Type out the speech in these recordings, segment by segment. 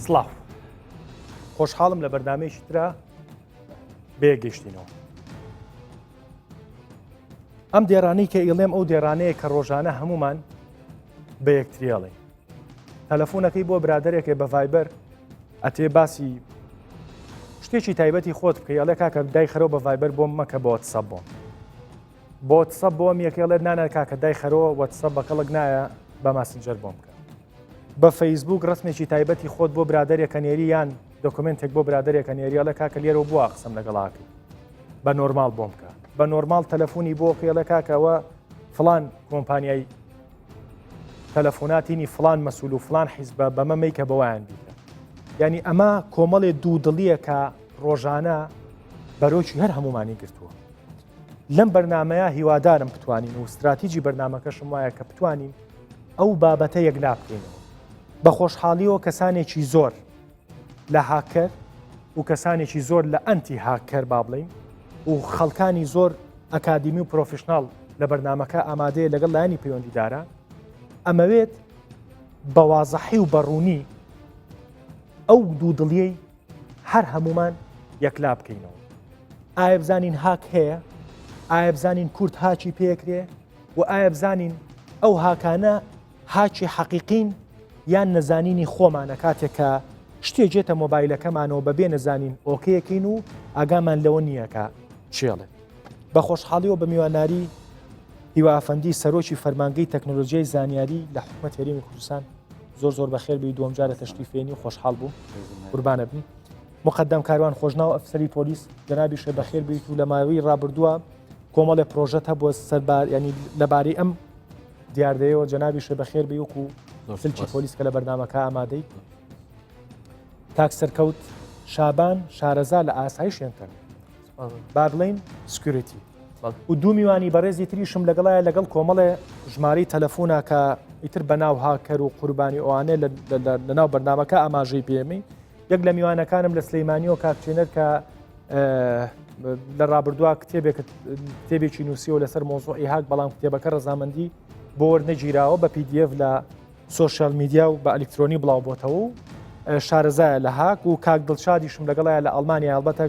سڵاو خۆشحاڵم لە بەردامەیەکی ترە بێگەشتینەوە. ئەم دێرانەی کە ئیڵێم ئەو دێرانەیە کە ڕۆژانە هەمومان بە یەکتریاڵێ. تەلەفۆنەکەی بۆ برادێکێ بە ڤایبەر ئەتێ باسی شتێکی تایبەتی خۆت بکە یاڵێ کاکە دای خەرەوە بە ڤایبەر بۆم مەکە بۆ واتسەپ بۆم. بۆ واتسەپ بۆم یەکێڵێت نانە کاکە دای خەرەوە واتسەپ بەکەڵک نایە بە ماسنجەر بۆم بکە. بە فەیسبوک ڕسمێکی تایبەتی خۆت بۆ برادێکە نێری یان دۆکمنتێک بۆ برادێکە نێریاڵە کاکە لێرەوە بووە قسەم لەگەڵاکەی بە نۆرمال بۆم بکە. بە نۆرمال تەلەفۆنی بۆ کێڵە کاکەوە فلان کۆمپانیای تەلەفۆناتینی فلان مەسول و فلان حیزبە بەمە میکە بەوایان بیکە. ینی ئەمە کۆمەڵێ دوودڵیە کە ڕۆژانە بەرۆکی هەر هەمومانی گرتووە. لەم بەرنمەیە هیوادارم بتوانین و استراتیجی بەرنمەکەشم وایە کە بتوانین ئەو بابەتە یەکلا بکەینەوە. بە خۆشحاڵیەوە کەسانێکی زۆر لە هاکەر و کەسانێکی زۆر لە ئەنتی هاکەر با بڵین و خەڵکانی زۆر ئەکادیمی و پرۆفشناڵ لە بەرنمەکە ئامادەیە لەگەڵ لایانی پەیوەندیداران ئەمەوێت بە وازەحی و بەڕوونی ئەو دوودڵیەی هەر هەمومان یەکلا بکەینەوە. ئایا بزانین هاک هەیە؟ ئایا بزانین کورد هاچی پێکرێ؟ و ئایا بزانین ئەو هاکانە هاچی حەقیقین یان نەزانینی خۆمانە کاتێک کە شتێجێتە مۆبایلەکەمانەوە بەبێ نەزانین ئۆکەیەکەین و ئاگامان لەوە نییە کە چێڵێت. بە خۆشحاڵیەوە بە میواناری هیوا ئەفەندی سەرۆکی فەرمانگەی تەکنۆلۆژیای زانیاری لە حکوومەت هەرێمی کوردستان زۆر بەخێر بی دووەم جارە تەشریف فێنی و خۆشحاڵ بوو قوربانە بن. مقدم کاروان خۆشناو ئەفسەری پۆلیس جەنابی شێ بەخێر بیت و لە ماوەی ڕابردووە کۆمەڵێ پرۆژەت هەبووە سەربار ینی لەبارەی ئەم دیاردەیەوە جەنابی شێ بەخێر بی وەکو سلکی پۆلیس کە لە بەرنمەکە ئامادەی. تاک سەرکەوت شابان شارەزا لە ئاسایشیان کرد با بڵین سکیوریتی و دوو میوانی بەڕێزی تریشم لەگەڵایە لەگەڵ کۆمەڵێ ژمارەی تەلەفۆنە کە ئیتر بەناو هاکەر و قوربانی ئەوانێ لەناو بەرنمەکە ئاماژەی پێمی. یەک لە میوانەکانم لە سلەیمانیەوە کاکچێنەر کە لە ڕابردووە کتێبێکی نووسیەوە لەسەر مۆزۆعی هاک بەڵام کتێبەکە ڕەزامەندی بۆ وەرنەگیراوە بە PDF لە سۆشیال میدیا و بە ئەلکترۆنی بڵاو بۆتەوە و شارەزایە لە هاک و کاک دڵشادیشم لەگەڵایە لە ئەڵمانیا هەڵبەتە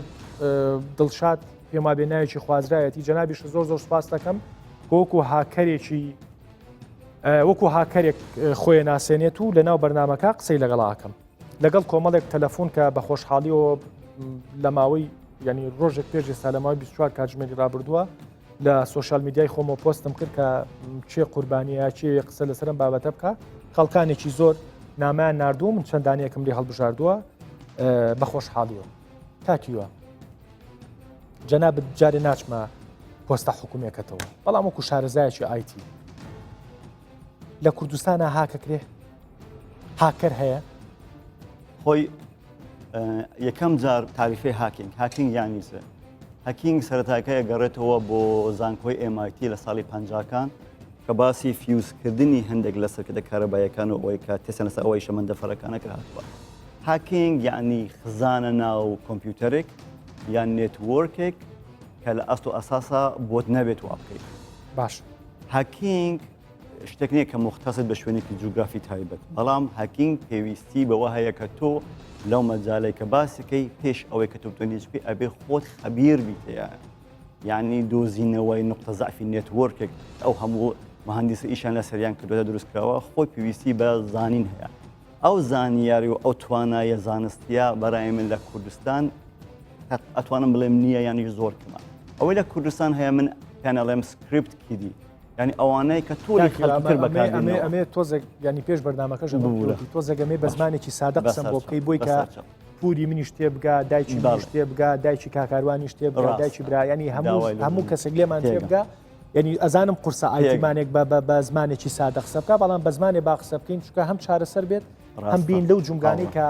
دڵشاد پێما بێناوێکی خوازرایەتی جەنابیش زۆر سوپاس دەکەم وەکو هاکەرێکی وەکو هاکەرێک خۆی ناسێنێت و لەناو بەرنمەکە قسەی لەگەڵاکەم لەگەڵ کۆمەڵێک تەلەفۆن کە بە خۆشحاڵیەوە لە ماوەی ینی ڕۆژێک پێش ئێستا لە ماوەی 24 کاتژمێری ڕابردووە لە سۆشیال میدیای خۆمەوە پۆستم کرد کە چێ قوربانیە چێ قسە لەسەرم بابەتە بکە. خەڵکانێکی زۆر نامیان نردووە من چەندانەیەکم لێ هەڵبژاردووە بە خۆشحاڵیەوە. کاکیوە جەنابەت جارێ ناچمە پۆستە حکوومەکەتەوە بەڵام وەکو شارەزایەکی ئایتی لە کوردستانە هاکەکرێ هاکەر هەیە؟ خۆی یەکەم جار تاریفی هاکینگ یانی چ؟ هاکینگ سەرەتاکەیە گەڕێتەوە بۆ زانکۆی MIT لە ساڵی 50کان کە باسی فیوزکردنی هەندێک لە سەرکردە کارەبایەکان و ئەوەی کە تێسەن لەسەر ئەوەی شەمەندەفەرەکانەکە هاتووە. هاکینگ یعنی خزانە ناو کۆمپیوتەرێک یان نێتوۆرکێک کە لە ئەست و ئەساسا بۆت نەبێت وا بکەیت. باش هاکینگ شتێک نییە کە مختصر بە شوێنێکی جوگرافی تایبەت، بەڵام هاکینگ پێویستی بەوە هەیە کە تۆ لەو مەجالەی کە باسەکەی پێش ئەوەی کە تۆ بتوانیت ئەبێ خۆت خەبیر بیتەیە، یعنی دۆزینەوەی نقطە زعفی نێتوۆرکێک ئەو هەموو مهندسی ئیشان لە سەریان کردوێتە دروستکراوە خۆی پێویستی بە زانین هەیە. ئەو زانیاری و ئەو توانایە زانستیە بەڕای من لە کوردستان ئەتوانم بڵێم نییە یانی زۆر کەمە. ئەوەی لە کوردستان هەیە من پێنەڵێم سکریپت کیدی، ینی ئەوانەی کە تۆی خەڵکتر بەکاردێنەوە. ئەمێ تۆزێک ینی پێش بەرنمەکەش تۆزێگەمێ بە زمانێکی سادە قسەم بۆ بکەی بۆی کە پوری منی شتێ بگا دایکی منی شتێ بگا دایکی کاکاروانی شتێ بگا دایکی برا ینی هەموو کەسێک لێمان تێ بگا. ینی ئەزانم قورسە ئایتیمانێک بە زمانێکی سادە قسە بکە بەڵام بە زمانێ با قسە بکەین چونکە هەم چارەسەر بێت هەم بین لەو جونگانەی کە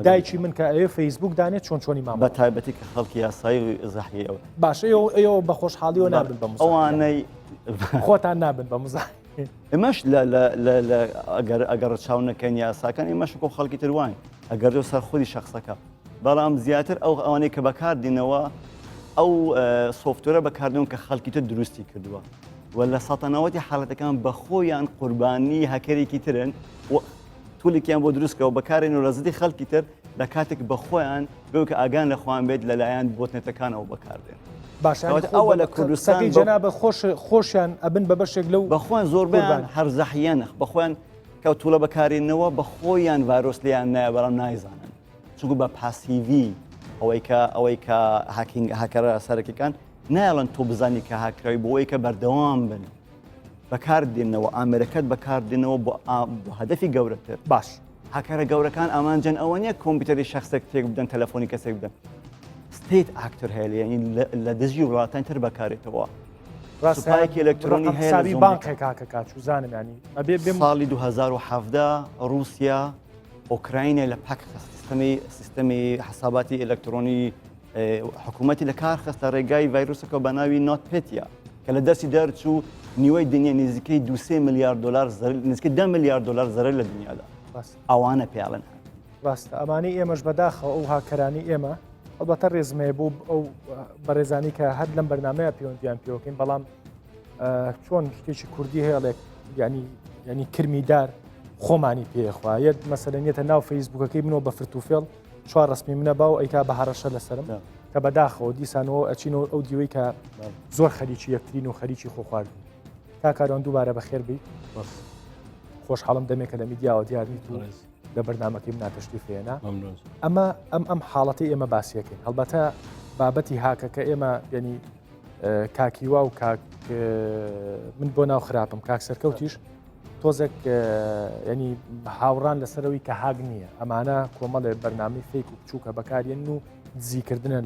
دایکی من کە ئەوێ فەیسبوک دانێت چۆنی مام بە تایبەتی کە خەڵکی یاسایی زەحی ئەوە باش ئێوە بە خۆشحاڵیەوە نابن بە ئەوانەی خۆتان نابن بە مزاحی ئێمەش ئەگەر چاو نەکەین یاساکان ئێمەش وەکو خەڵکی تروان ئەگەر دۆ سەر خودی شخصەکە، بەڵام زیاتر ئەوانەی کە بەکاردینەوە ئەو سۆفتوەرە بەکاردون کە خەڵکی تر دروستی کردووە و لە سەتەناوەتی حاڵەتەکان بە خۆیان قوربانی هەکەرێکی ترن تولێکیان بۆ دروستکەەوە بەکارێن و ڕزدی خەڵکی تر لە کاتێک بە خۆیان بێ کە ئاگان لە خۆیان بێت لەلایەن بۆتنێتەکانەوە بەکاردێن. باش ئەوە لە کوردستان جەنابە خۆشیان ئەبن بە بەشێک لەو بەخۆیان زۆربیان هەرزەحیەن بەخۆیان کەوتوڵە بەکارێنەوە بە خۆیان ڤایرۆس لیان نایە بەڵام نایزانن چونکو بە پاسیڤی ئەوەی کە هاکەرە سەرەکیەکان نایڵەن تۆ بزانی کە هاکراوی بۆەوەی کە بەردەوام بن بەکاردێنەوە ئامرەکەت بەکاردێنەوە بۆ هەدەفی گەورەتر. باش هاکارە گەورەکان ئامانجان ئەوە نیە کۆمپیوتەری شخصێک تێک بدەن تەلەفۆنی کەسێک بدەن ستیت ئاکتەر هەیە ینی لە دژی وڵاتان تر بەکارێتەوە سوپایەکی ئەلکترۆنی هەیە بانقێک کاکە چوزانم ینی ساڵی 2017 رووسیا ئۆکراینە لە پاک سیستەمی حساباتی ئەلکترۆنی حکوومەتی لە کار خستە ڕێگای ڤایرۆسەکە بە ناوی نۆتپێتیا کە لە دەستی دەرچوو نیوەی دنیا نزیکەی 2 میلیارد دلار نزیکەی 10 میلیارد دلار زەرەر لە دنیادا ئەوانە پیاڵن. ڕاستە ئەمانی ئێمەش بەداخەوە ئەو هاکەرانی ئێمە ئەلبەتە ڕێزمەیە بۆ ئەو بەڕێزانی کە هەر لەم بەرنمەیە پەیوەندیان پێوەکەین بەڵام چۆن شتێکی کوردی هەیەڵێک ینی کرمیدار خۆمانی پێخواایەت مەسەلەنیێتە ناو فەیسبوکەکەی منەوە بە فرتوفێڵ چوار ڕسمی منە باو ئەیکا بە هەڕەشە لەسرم کە بەداخەوە دیسانەوە ئەچینەوە ئەو دیوەی کە زۆر خەریکی یەکترین و خەریکی خۆخواردن کاکارۆن دووبارە بەخێر بیت خۆشحاڵم دەمێکە لە میدیاوە دیارنیت و لە بەرنمەکەی مناتەشتی فێنا ئەمە حاڵەتی ئێمە باسیەکەین هەڵبەتە بابەتی هاکەکە ئێمە ینی کاکیوا و من بۆ ناو خراپم کاک سەرکەوتیش تۆزێک ینی هاوڕان لەسەرەوەی کە هاگ نییە ئەمانە کۆمەڵێ بەرنامی فێک و بچووکە بەکارێن و دزیکردنە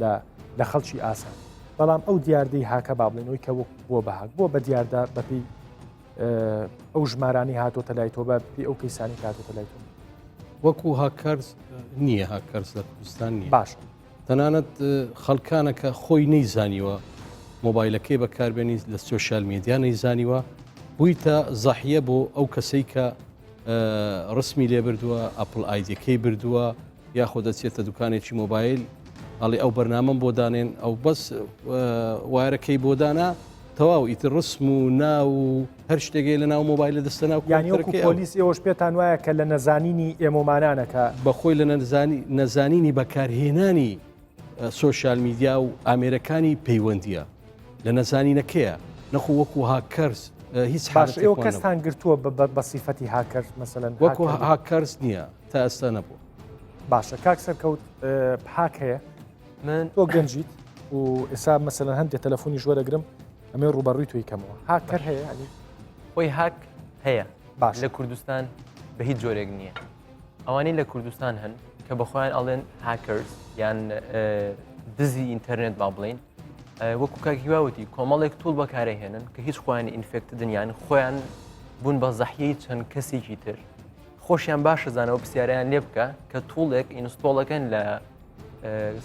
لە خەڵکی ئاسان بەڵام ئەو دیاردەی هاکە با بڵێنەوەی کە وەک بۆ بەهاک بۆ بە دیاردا بەپی ئەو ژمارانی هاتۆتە لای تۆ بە پێی ئەو کەیسانی هاتۆتە لای تۆ وەکو هاکارز نییە هاکارز لە کوردستان نییە باش تەنانەت خەڵکانەکە خۆی نەیزانیوە مۆبایلەکەی بەکاربێنی لە سۆشیال میدیا نەیزانیوە بوویتە زەحیە بۆ ئەو کەسەی کە ڕسمی لێ بردووە ئەپڵ ئایدەکەی بردووە یاخۆ دەچێتە دوکانێکی مۆبایل ئەڵێ ئەو بەرنامەم بۆ دانێن ئەو بەس وایرەکەی بۆ دانا تەواو ئیتر ڕسم و ناو و هەر شتێکی لە ناو مۆبایل لە دەستە ناو یانیوەکو پۆلیس ئێوەش پێتان وایە کە لە نەزانینی ئێمەمانانەکە بەخۆی لە نەزانینی بەکارهێنانی سۆشیال میدیا و ئامێرەکانی پەیوەندیە لە نەزانینەکەیە نەخۆ وەکو هاکەرز هیچ باش ئێوە کەستان گرتووە بە سیفەتی هاکەر مەسەلەن وەکو هاکەرز نییە تا ئێستا نەبوو. باشە کاک سەرکەوت پاک هەیە من تۆ گەنجیت و ئێستا مەسەلەن هەندێک تەلەفۆنی ژوەرەگرم ئەمێ ڕوبەڕووی توی کەمەوە هاکەر هەیە ینی خۆی هاک هەیە باش لە کوردستان بە هیچ جۆرێک نییە ئەوانەی لە کوردستان هەن کە بەخۆیان ئەڵێن هاکرز یان دزی ئینتەرنێت با بڵین وەکو کاکیواوتی کۆمەڵێک توول بەکارەهێنن کە هیچ خۆیان ئینفێکتدنیان خۆیان بوون بە زەحیەی چەند کەسێکی تر خۆشیان باشە زانەوە پرسیاریان لێ بکە کە توڵێک ئینستۆڵەکەن لە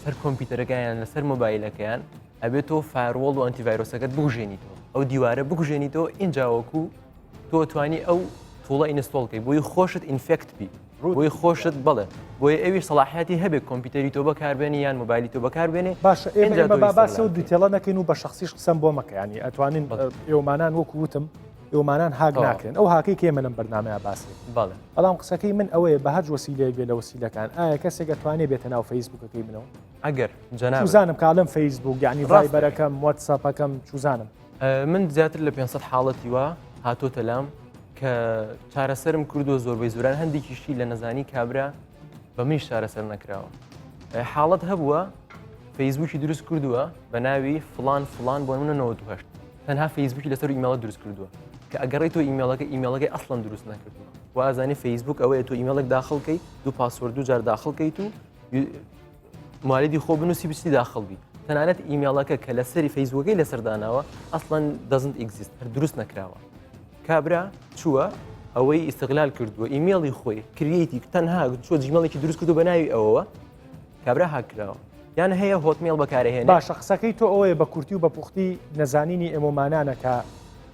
سەر کۆمپیوتەرەکەیان لەسەر مۆبایلەکەیان ئەبێت تۆ فایرۆڵ و ئەنتیڤایرۆسەکەت بگوژێنیتەوە ئەو دیوارە بگوژێنیتەوە اینجاوەکو تۆ توانی ئەو توڵە ئینستۆڵکەی بۆی خۆشت ئینفێکت بی بۆی خۆشت بڵێ بۆی ئەوی سەلاحیاتی هەبێت کۆمپیوتەری تۆ بەکاربێنی یان مۆبایلی تۆ بەکاربێنێ باشە ئێمە باسە و دوتێڵە نەکەین و بە شخصیش قسەم بۆ مەکەیانی ئەتوانین ئێوەمانان وەکو وتم ئێوەمانان هاگ ناکرێن ئەو هاکەی کێمە لەم بەرنامەیە باسی بەڵێ بەڵام قسەکەی من ئەوەیە بە هەر وەسیلەیەک بێ لە وەسیلەکان ئایا کەسێک دەتوانێت بێتە ناو فەیسبوکەکەی منەوە ئەگەر جەناب چوزانم کاڵم فەیسبوک یعنی ڤایبەرەکەم واتساپەکەم چوزانم من زیاتر لە 500 حاڵەتی وە هاتۆتە لام کە چارەسەرم کردووە زۆربەی زوران هەندێکیشی لە نەزانی کابرا بە منیش چارەسەر نەکراوە حاڵەت هەبووە فەیسبوکی دروست کردووە بە ناوی فلان بۆ منە 98 تەنها فەیسبوکی لەسەر ئیمێڵە دروست کردووە کە ئەگەڕێی تۆ ئیمێڵەکەی ئەسڵەن دروست نەکردووە وازانی فەیسبوک ئەوەیە تۆ ئیمێڵێک داخڵکەی دوو پاسوەرد دوو جار داخڵکەیت و موالیدی خۆ بنووسی بچی داخڵبی تەنانەت ئیمێڵەکە کە لەسەری فەیسبوکەکەی لەسەرداناوە ئەسڵەن دەزنت ئێگزیست هەر دروست نەکراوە کابرا چووە ئەوەی ئیستغلال کردووە ئیمێڵی خۆی کریەیتی تەنها چوە جیمێڵێکی دروست کردو بە ناوی ئەوەوە کابرا هاکراوە یان هەیە هۆتمێڵ بەکارهێنێ باشە قسەکەی تۆ ئەوەیە بە کورتی و بە پوختی نەزانینی ئێمەمانانەکە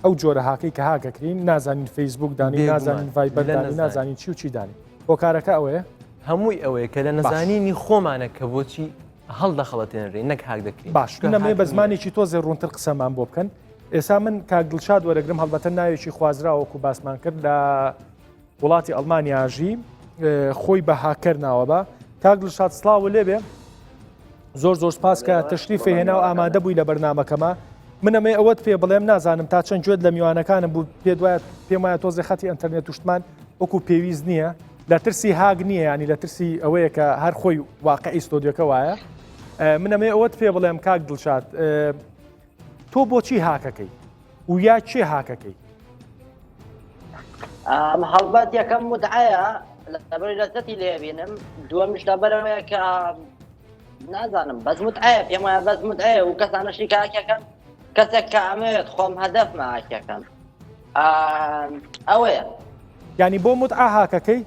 ئەو جۆرە هاکەی کە هاکەکرین نازانین فەیسبوک دانی نازانین ڤایبەر دانی نازانین چی و چی دانی هۆکارەکە ئەوەیە هەمووی ئەوەیە کە لە نەزانینی خۆمانە کە بۆچی هەڵدەخەڵەتێنرێ نەک هاک دەکرین باش نەمێ بە زمانێکی تۆزێ ڕوونتر قسەمان بۆ بکەن ئێستا من کاک دڵشاد وەرەگرم هەڵبەتە ناوێکی خوازراوەکو باسمان کرد لە وڵاتی ئەڵمانیاژی خۆی بە هاکەر ناوە بە کاک دڵشاد سڵاو لێبێ زۆر سپاس کە تەشریفی هێنا و ئامادە بووی لە بەرنامەکەمە منەمێ ئەوەت پێ بڵێم نازانم تا چەند گوێت لە میوانەکانم بوو پێم وایە تۆزی خەتی ئەنتەرنێت توشتمان وەکو پێویست نییە لە ترسی هاگ نییە ینی لە ترسی ئەوەیە کە هەر خۆی واقعی ستۆدیۆکە وایە منەمێ ئەوەت پێ بڵێم کاک دڵشاد تۆ بۆچی هاکەکەی و یا چێ هاکەکەی هەڵبەت یەکەم مدعایە لەبەری لەزەتی لێبینم دووەمیش لەبەرەوەیە کە نازانم بەس مدعایە پێم وایە بەس مدعایە و کەسانەشی کاکەکەن کەسێک کە ئەمەوێت خۆم هەدەفمە ئاکەکەن ئەوەیە ینی بۆ مدعا هاکەکەی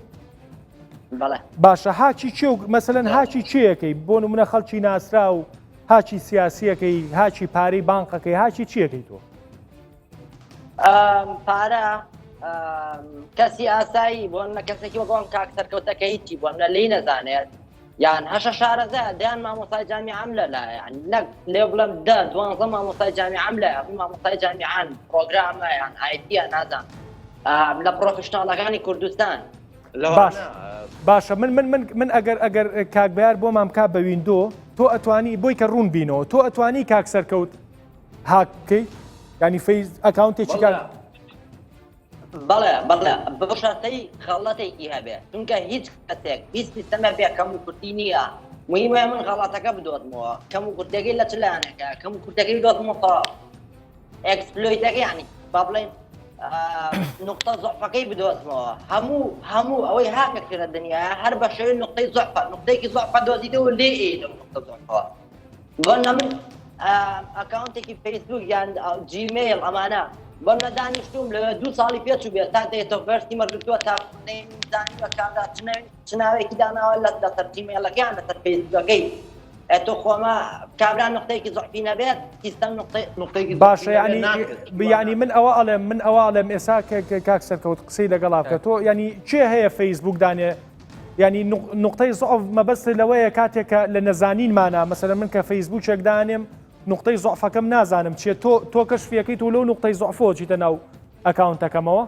بەڵێ باشە هاچی چێ و مەسەلەن هاچی چیەکەی بۆ نمونە خەڵکی ناسرا و هاچی سیاسیەکەی هاچی پارەی بانقەکەی هاچی چیەکەی تۆ پارە کەسی ئاسایی بۆ نە کەسێکی وەگەڵم کاک سەرکەوتەکە هیچی بۆم لە لی نەزانێت یان هەشە شارەزە دەیان مامۆستای جامیعەم لەلایەن نەک لێ بڵێم 12 مامۆستای جامیعەم لایە مامۆستای جامیعان پرۆگرامە یان ئایتیە نازان لە پرۆفشناڵەکانی کوردستان باشە من ئەگەر کاکبیار بۆ مامکا بە ویندۆ تۆ ئەتوانی بۆی کە ڕوون بینەوە تۆ ئەتوانی کاک سەرکەوت هاکەی ینی فەیس ئەکاونتێکی کار بەڵێ بە شەرتەی خەڵەتێکی هەبێت چونکە هیچ کەسێک هیچ سیستەمە بێ کەم و کورتی نییە مهمە من غەڵاتەکە بدۆتمەوە کەم و کورتەکەی لە چلانەکە کەم و کورتەکەی بدۆتمەوە ئەکسپلۆیتەکە یعنی با بڵێن نقطە زۆفەکەی بدۆزمەوە هەموو ئەوەی هاکە لە دنیا هەر بە شێوەی نقطەی زۆفە نقطەیەکی زۆفە دۆزیتەوە لێ لەو نقطە زۆفەوە بۆنە من ئەکاونتێکی فەیسبوک یان جیمیل ئەمانە بۆم لە دانیشتوم لە 2 ساڵی پێچوو بێت تا دێتەوە بەرسی مەردووە تا زانیوە کامدا چناوێکی داناوە لەسەر جیمیلەکەیان لەسەر فەیسبوکەکەی تۆ خۆمە کابرا نقطەیەکی زۆفی نەبێت سیستەم نقطەیەکی باشە ینی من ئەوە ئەڵێم ئێستا کاک سەرکەوت قسەی لەگەڵا بکە تۆ ینی چێ هەیە فەیسبوک دانێ ینی نقطەی زۆف مەبەست لەوەیە کاتێکە لە نەزانینمانە مەسەلەن من کە فەیسبوکێک دانێم نقطەی زۆفەکەم نازانم چێ تۆ کەشفیەکەیت و لەو نقطەی زۆفۆ چیتە ناو ئەکاونتەکەمەوە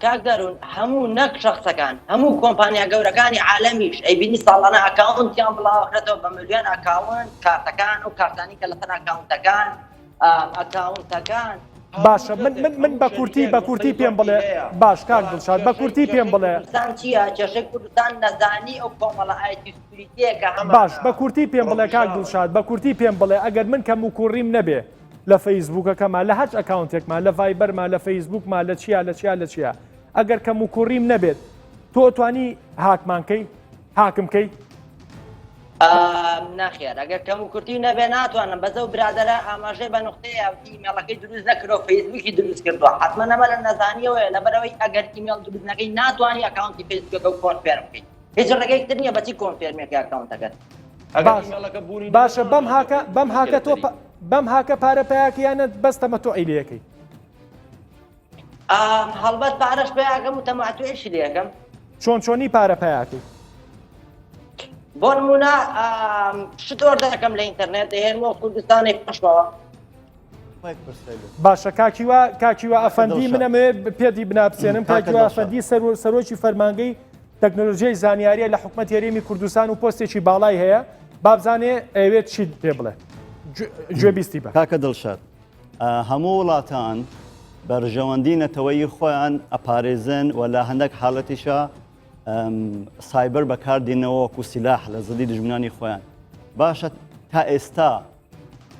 کاک دەروون هەموو نەک شەخسەکان هەموو کۆمپانیا گەورەکانی عالەمیش ئەیبینی ساڵانە ئەکاونتیان بڵاوکرێتەوە بە ملیۆن ئەکاونت کارتەکان و کارتانی کە لەسەر ئەکاونتەکان ئەکاونتەکان باشە من بە کورتی پێم بڵێ باش کاک دڵشاد بە کورتی پێم بڵێ کوردستان چییە کێشەی کوردستان نەزانی ئەو کۆمەڵە ئایتی سکوریتیەکە باش بە کورتی پێم بڵێ کاک دڵشاد بە کورتی پێم بڵێ ئەگەر من کەم و کوڕیم نەبێ لە فەیسبوکەکەمان لە هەچ ئەکاونتێکمان لە ڤایبەرمان لە فەیسبوکمان لە چیا ئەگەر کەم و کوڕیم نەبێت تۆ توانی هاکمانکەی حاکمکەی ناخێر ئەگەر کەم و کورتی نەبێ ناتوانم بەزە و برادرە ئاماژەی بە نقطەیە ئیمێڵەکەی دروست نەکردەوە فەیسبوکی دروست کردووە حتممە نەمە لە نەزانیەوەیە لەبەرەوەی ئەگەر ئیمێڵ دروست نەکەی ناتوانانی ئەکاونتی فەیسبوکەکە و کۆنفێرم بکەیت هیچ ڕێگەیەک تر نییە بەچی کۆنفێرمێکی ئەکاونتەکەت باشە بەم هاکە تۆ بەم هاکە پارە پایەکەیانە بەستەمە تۆ ئەیلەکەی هەڵبەت پارەش پێیاکەم و تەماتوێشی لەکەم چۆنی پارە پایەکەی بۆ نمونە شتۆر دەکەم لە ئینتەرنێت دەهێنمەوە کوردستانی پشتەوە باشە کاکیوە ئەفەندی منەمێ پێدی بنابسێنم کاکیوە ئەفەندی سەرۆکی فەرمانگەی تەکنۆلۆژیای زانیاریە لە حکومەت هێرێمی کوردستان و پۆستێکی باڵای هەیە بابزانێ ئەوێت چیت پێ بڵێ گوێبیستی بە کاکە دڵشاد هەموو وڵاتان بەرژەوەندی نەتەوەی خۆیان ئەپارێزن و لە هەندێک حاڵەتیشە سایبەر بەکاردێنەوە وەکو سیلاح لە زەدی دژمنانی خۆیان باشە تا ئێستا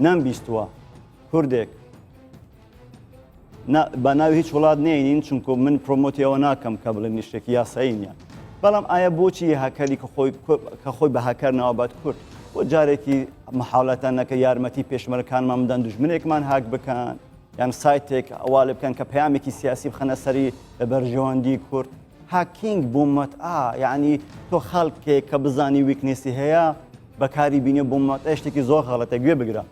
نەمبیستووە کوردێک بە ناوی هیچ وڵات نێنین چونکە من پرۆمۆتیەوە ناکەم کە بڵێن نیشتێکی یاسایی نیە بەڵام ئایا بۆچی هەکەری کە خۆی بە هەکەر ناوەبات کورد بۆ جارێکی مەحاولەتان نەکە یارمەتی پێشمەرەکانمان بدەن دژمنێکمان هاک بکەن یان سایتێک ئەواڵێ بکەن کە پەیامێکی سیاسی بخەنە سەری لە بەرژەوەندی کورد هاکینگ بۆ مەتئا یعنی تۆ خەڵکێک کە بزانی ویکنێسی هەیە بەکاری بینێ بۆ مەتئا شتێکی زۆر غەڵەتە گوێ بگرە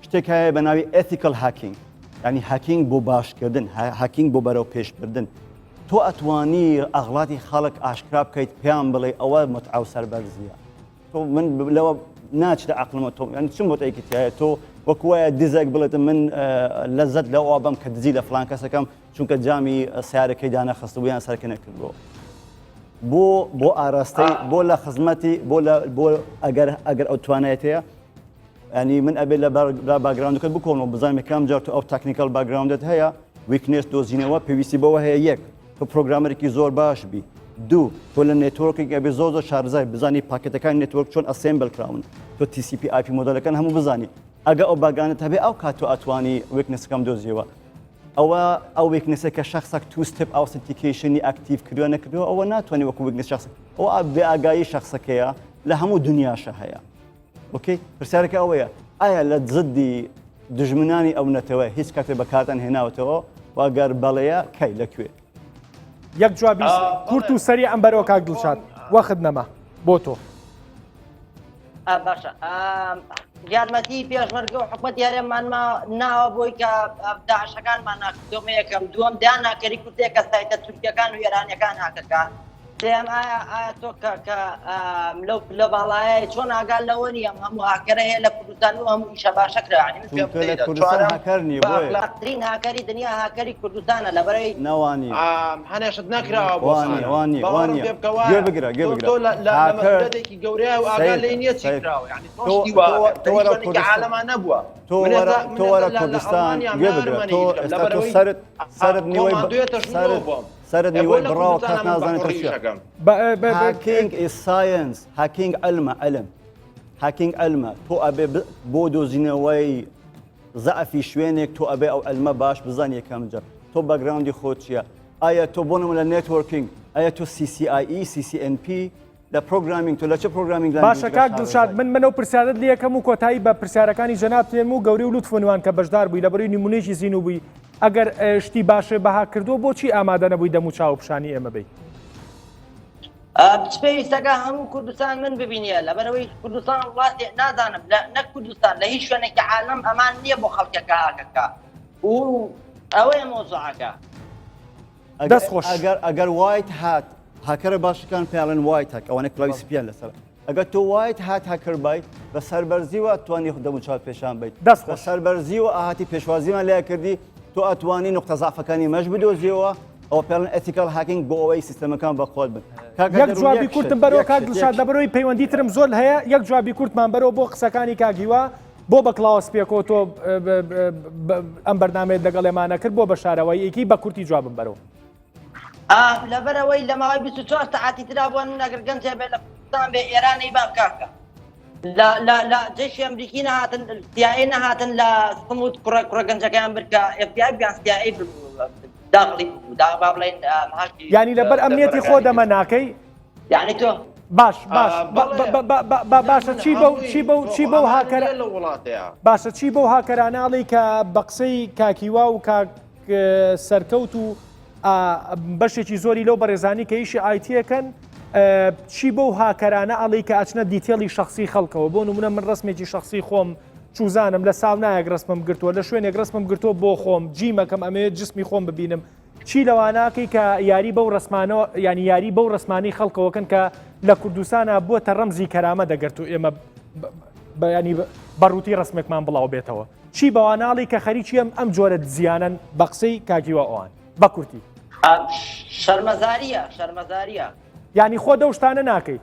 شتێک هەیە بە ناوی ئێتیکەل هاکینگ ینی هاکینگ بۆ باشکردن هاکینگ بۆ بەرەو پێشبردن تۆ ئەتوانی ئەغڵاتی خەڵک ئاشکرا بکەیت پێیان بڵێ ئەوە مەتئا و سەربەرزیە تۆ من لەوە ناچدە عقلمە تۆ ینی چ مۆتەیەکی تایە تۆ وەکوایە دزێک بڵێت من لەزەت لەوە بەم کە دزی لە فلان کەسەکەم چونکە جامی سیارەکەی دانەخست بوویان سەرکە نەکردەوە بۆ ئاراستەی بۆ لە خزمەتی بۆ ئەگەر ئەو توانایەت هەیە ینی من ئەبێت لە باگراوندەکەت بکۆمەوە بزانم کام جار تو ئەو تەکنیکەل باگراوندت هەیە ویکنێس دۆزینەوە پێویستی بەوە هەیە یەک تۆ پرۆگرامەرێکی زۆر باش بی دوو تۆ لە نێتۆرکێک ئەبێ زۆر شارزای بزانی پاکێتەکان نێتۆرک چۆن ئەسێمبل کراون تۆ TCP IP مۆدلەکان هەموو بزانی ئەگە ئەو باگانت هەبێ ئەو کاتۆ ئەتوانی ویکنسەکەم دۆزیەوە ئەو ویکنسە کە شخصێک تو ستپ ئاوسنتیکیشنی ئاکتیو کردووە نەکردووە ئەوە ناتوانانی وەکو ویکنس شخص ئەو بێ ئاگایی شخصەکەیە لە هەموو دنیاشە هەیە ئۆکەی پرسیارەکە ئەوەیە ئایا لە زدی دژمنانی ئەو نەتەوە هیچ کاتێ بەکاتان هێناوەتەوە واگەر بەڵەیە کەی لەکوێ یەک جوابی کورت و سەری ئەمبەرەوە کاک دڵشاد وەخت نەما بۆ تۆ باشە یارمەتی پێشمەرگە و حکومەت یاریمانمە ناوە بۆی کە داعشەکانمان ناکردۆمە یەکەم دووەم دیان ناکەری کوردێکە سایتە تورکیەکان و ئێرانیەکان هاکەکە سێم ئایا تۆ کە لە باڵایە چۆن ئاگال لەوە نیە هەموو هاکەرە هەیە لە کوردستان و هەموو ئیشە باشەکرانی ترین هاکەری دنیا هاکەری کوردستانە لەبەرەی نەوانی هەنێشت نەکراوە بۆوانێکی گەورەیە و ئاگال لێ نییە چیکراوە عالەمان نەبووە تۆ وەرە کوردستان سرت نیوەی سرد نیوەی بڕاوە کات نازانێت هاکینگ is science هاکینگ علم هاکینگ علمە تۆ ئەبێ بۆ دۆزینەوەی زەعفی شوێنێک تۆ ئەبێ ئەو علمە باش بزانانی یەکەم جار تۆ بەگراوندی خۆت چییە ئایا تۆ بۆ نمونە لە نێتوەرکینگ ئایا تۆ CCIE CCNP لە پرۆگرامینگ تۆ لە چه پرۆگرامینگ باشە کاک دڵشاد منەو پرسیارت لێ یەکەم و کۆتایی بە پرسیارەکانی جەناب تێم و گەورەی و لوتفۆنوان کە بەشدار بووی لەبەرەوەی نمونەیەکی زین و بووی ئەگەر شتی باشێ بەها کردو بۆچی ئامادە نەبووی دەمو چاو پیشانی ئێمە بی پێویستەکە هەموو کوردستان من ببینیە لەبەرەوەی کوردستان وڵاتی نازانم نەک کوردستان لە هیچ شوێنێکی عالەم ئەمان نییە بۆ خەڵکەکە هاکەکە و ئەوەیە مۆزوعەکە دەست خۆش ئەگەر وایت هات هاکەرە باشەکان پێڵێن وایت هاک ئەوانە کلاوی سپیان لەسەر ئەگەر تۆ وایت هاکەر بیت بە سەربەرزیوە توانی دەمو چاو پێشان بیت دەست بە سەربەرزیوە ئاهاتی پێشوازیمان لێ کردی تۆ ئەتوانی نقطە زعفەکانی مەش بدۆزیەوە ئەوە پێڵن ئەتیکال هاکینگ بۆ ئەوەی سیستەمەکان بەخۆت بن یەک جوابی کورتم بەرەوە کاک دڵشاد لەبەرەوەی پەیوەندی ترم زۆر هەیە یەک جوابی کورتمان بەرەوە بۆ قسەکانی کاگیوە بۆ بە کلاوە سپێکۆ تۆ ئەم بەرنامەیە لەگەڵ ئێمانە کرد بۆ بە شارەوەی یەکی بە کورتی جوابم بەرەوە لەبەرەوەی لە ماوەی 24 ساعتی ترا بووە نەگەر گەنجێ بێ لە کوردستان بێ ئێرانی بام کاکە لە جێشی ئەمریکی نەهاتن CIA نەهاتن لە سموت کوڕە گەنجەکەیان برکە FBI بیان CIA داخلی با بڵێن ینی لەبەر ئەمنیەتی خۆ دەمە ناکەی یعنی تۆ باش باشە چی بەو هاکەرە لە وڵاتەیە باشە چی بەو هاکەراناڵی کە بە قسەی کاکیوا و کاک سەرکەوت و بەشێکی زۆری لەو بەڕێزانی کە ئیشی ئایتیەکەن چی بەو هاکەرانە ئەڵی کە ئەچنە دیتێڵی شخصی خەڵکەوە بۆ نمونە من ڕسمێکی شخصی خۆم چوزانم لە ساڵ نایەک ڕسمم گرتووە لە شوێنێک ڕسمم گرتووە بۆ خۆم جیمەکەم ئەمەیە جسمی خۆم ببینم چی لەواناکەی کە یاری بەو ڕسمانەوە ینی یاری بەو ڕسمانی خەڵکەوەکەن کە لە کوردستانە بووە ڕەمزی کەرامە دەگەرت و ئێمە ینی بەڕووتی ڕسمێکمان بڵاو بێتەوە چی بەواناڵی کە خەریکی ئەم جۆرە زیانن بە قسەی کاگیوە ئەوان بە کورتی شەرمەزاریە ینی خۆ دەو شتانە ناکەی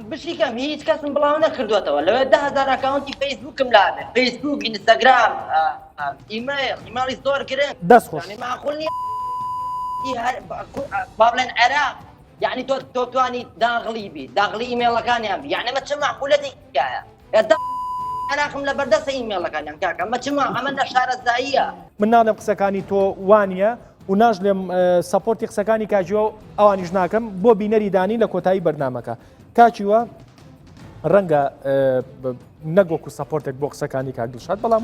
بشیکەم هیچ کەسم بڵاو نەکردوێتەوە لەوێ 10,000 ئەکاونتی فەیسبووکم لاێ فەیسبووک ئینستاگرام ئیمەیلی زۆر گرنگ دەست خۆش ماخۆل با بڵێن عێراق یعنی تۆ توانی داغڵی بی داغڵی ئیمێڵەکانیان بی یعنی مە چ معقولەتێکایە عێراقم لە بەردەستە ئیمێڵەکانیان کاکە مە چ ئەمە لە شارەزاییە من ناڵێم قسەکانی تۆ وانە و ناژڵێم سەپۆرتی قسەکانی کاجیوە ئەوانیش ناکەم بۆ بینەری دانی لە کۆتایی بەرنمەکە کاچیوە ڕەنگە نەگوەکو سەپۆرتێک بۆ قسەکانی کاک دڵشاد بەڵام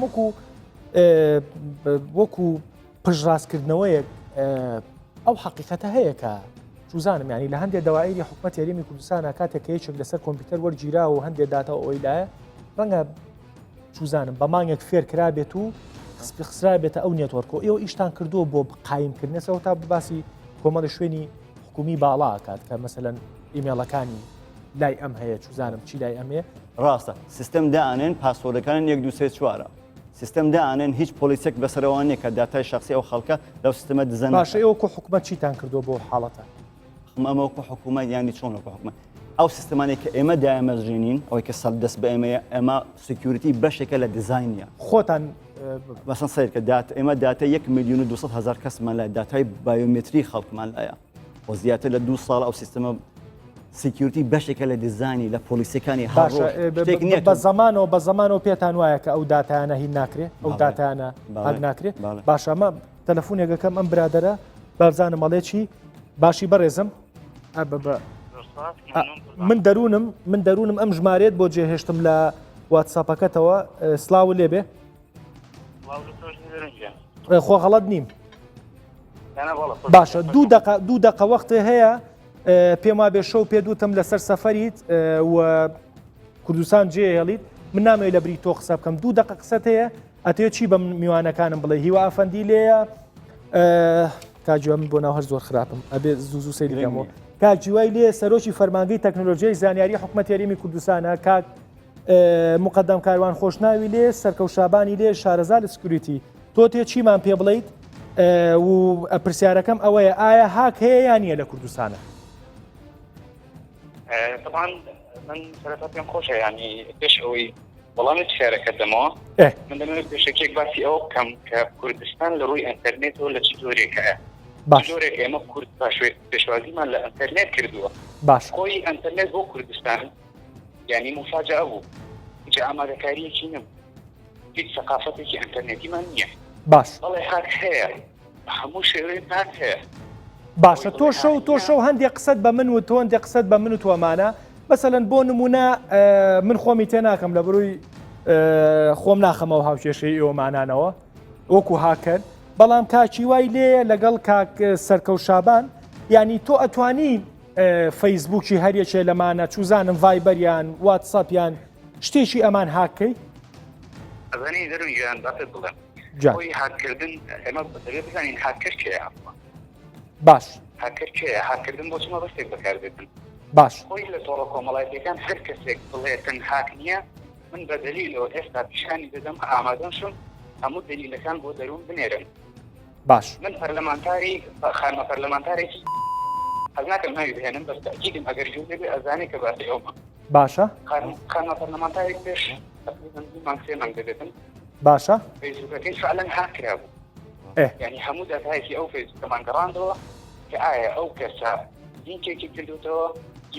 وەکو پژڕاستکردنەوەیەک ئەو حەقیقەتە هەیە کە چوزانم ینی لە هەندێک دەوایری حکومەت یاریمی کوردستانە کاتێک یەکێک لەسەر کۆمپیوتەر وەرگیرا و هەندێک داتا ئەوی لایە ڕەنگە چوزانم بە مانگێک فێر کرا بێت و خسرا بێتە ئەو نێتوەرکۆ ئێوە ئیشتان کردووە بۆ قایمکردنەوە تا باسی کۆمەڵی شوێنی حکومی باڵا کات کە مەسەلەن ئیمێڵەکانی لای ئەم هەیە چوزانم چی لای ئەمێ ڕاستە سیستەم دائنێن پاسۆرەکان 1 2 3 4 سیستەم دائنێن هیچ پۆلیسێک بەسەرەوانێک کە داتای شخصی ئەو خەڵکە لەو سیستەمە دزەن باشە ئێوە کۆ حکومەت چیتان کردووە بۆ حاڵەتە ئەمە وەکو حکوومەت ینی چۆن وەکو حکوومەت ئەو سیستمانێک کە ئێمە دامەژێنین ئەوەی کە سەد دەست بە ئێمە سکیوریتی بەشێکە لە دیزاینە خۆتان بەسەن سیر کە ئێمە داتا 1,200,000 کەسمان لای داتای بایۆمتری خەڵکمان لایە و زیاتر لە 2 ساڵ ئەو سیستەمە سکیوریتی بەشێکە لە دیزانی لە پۆلیسەکانی بە زمانەوە پێتان وایە کە ئەو داتایانە هین ناکرێت ئەو داتایانە هەک ناکرێت باشەمە تەلەفۆنێکەکەم ئەم برادرە بابزانم مەڵێکی باشی بەڕێزم من دەروونم ئەم ژمارێت بۆ جێهێشتم لە واتساپەکەتەوە سلااو لێبێ خۆ غەڵەت نیم باشە 2 دقە وەختێ هەیە پێم وا بێ شەو پێ دووتم لەسەر سەفەریت و کوردستان جێهێڵیت من نامەوێت لە بری تۆ قسە بکەم 2 دقە قسەت هەیە ئەتەوێت چی بە میوانەکانم بڵێ هیوا ئەفەندی لێیە کاجووە من بۆ ناو هەر زۆر خراپم ئەبێ زوو سەیری بکەمەوە کاکجیوای لێ سەرۆکی فەرمانگەی تەکنۆلۆژیای زانیاری حکوومەت یاریمی کوردستانە کاک مقدم کاروان خۆشناوی لێ سەرکەوشابانی لێ شارەزار لە سکیوریتی تۆ تێ چیمان پێ بڵیت و پرسیارەکەم ئەوەیە ئایا هاک هەیە یان نیە لە کوردستانە طبعا من سەرەتا پێم خۆشە ینی پێش ئەوەی وەڵامی شارەکەدەمەوە من دەمەوێت پێشێک باسی ئەوە بکەم کە کوردستان لە ڕووی ئینتەرنێتەوە لە چ جۆرێکەیە جۆرێک ئێمە کورد پێشوازیمان لە ئینتەرنێت کردووە باش خۆی ئینتەرنێت بۆ کوردستان ینی مفاجئە بوو جا ئامادەکاریەکی نم هیچ سەقافەتێکی ئینتەرنێتیمان نییە باش بەڵێ هاک هەیە هەموو شێوەیە هاک هەیە باشە تۆ شەو هەندێک قسەت بە من و تۆ هەندێک قسەت بە من و تۆمانە مەسەلەن بۆ نمونە من خۆمی تێ ناکەم لە بڕووی خۆم ناخەمەوە هاوکێشەی ئێوەمانانەوە وەکو هاکەر بەڵام کاکی وای لێ لەگەڵ کاک سەرکەوشابان ینی تۆ ئەتوانی فەیسبووکی هەرێکێ لەمانە چوزانم ڤایبەریان واتساپیان شتێکی ئەمان هاکەی ئەزانی دەرویان باشت بڵێم خۆی هاکردن ئێمە دەبێت بزانین هاکر کێیە باش هاکر کێیە هاکردن بۆ چما بەشتێک بەکاربێتن باش خۆی لە تۆڕە کۆمەڵایەتەکان هەر کەسێک بڵێتن هاک نییە من بە دلیلەوە ئێستا پیشانی دەدەم ئامادەم شم هەموو دلیلەکان بۆ دەروون بنێرن باش من پەرلەمانتاری خانمە پەرلەمانتارێکی حەز ناکەم ناوی بهێنم بەس تەکیدم ئەگەر ژوو دەبێ ئەزانێ کە باسی ئەومە باشە خانمە پەرلەمانتارێک پێش تقریباً 2 مانگ 3 مانگ دەبێتن باشە فەیسبووکەکەی فعلاً هاک کرابوو یعنی هەموو داتایەکی ئەو فەیسبووکەمان گەڕاندەوە کە ئایا ئەو کەسە لینکێکی کردوتەوە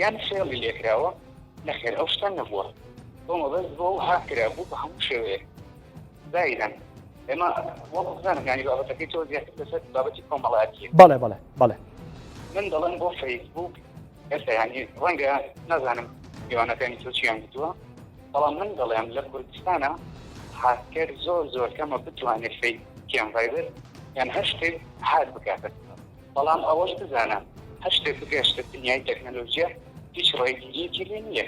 یان فێڵی لێکراوە نەخێر ئەو شتان نەبووە بۆمە بەس بۆ هاک کرابوو بە هەموو شێوەیە زایدەن ئێمە وەکو بزانم ینی بابەتەکەی تۆ زیاتر لەسەر بابەتی کۆمەڵایەتیە بەڵێ من دەڵێن بۆ فەیسبووک ئێستا ینی ڕەنگە نازانم میوانەکانی تۆ چیان گوتووە بەڵام من دەڵێم لە کوردستانە هاکەر زۆر کەمە بتوانێت فەیکیان ڤایبەر یان هەر شتێک هات بکاتێت بەڵام ئەوەش بزانە هەر شتێک بگەشتە دنیای تەکنۆلۆژیا هیچ ڕێگیریەکی لێ نییە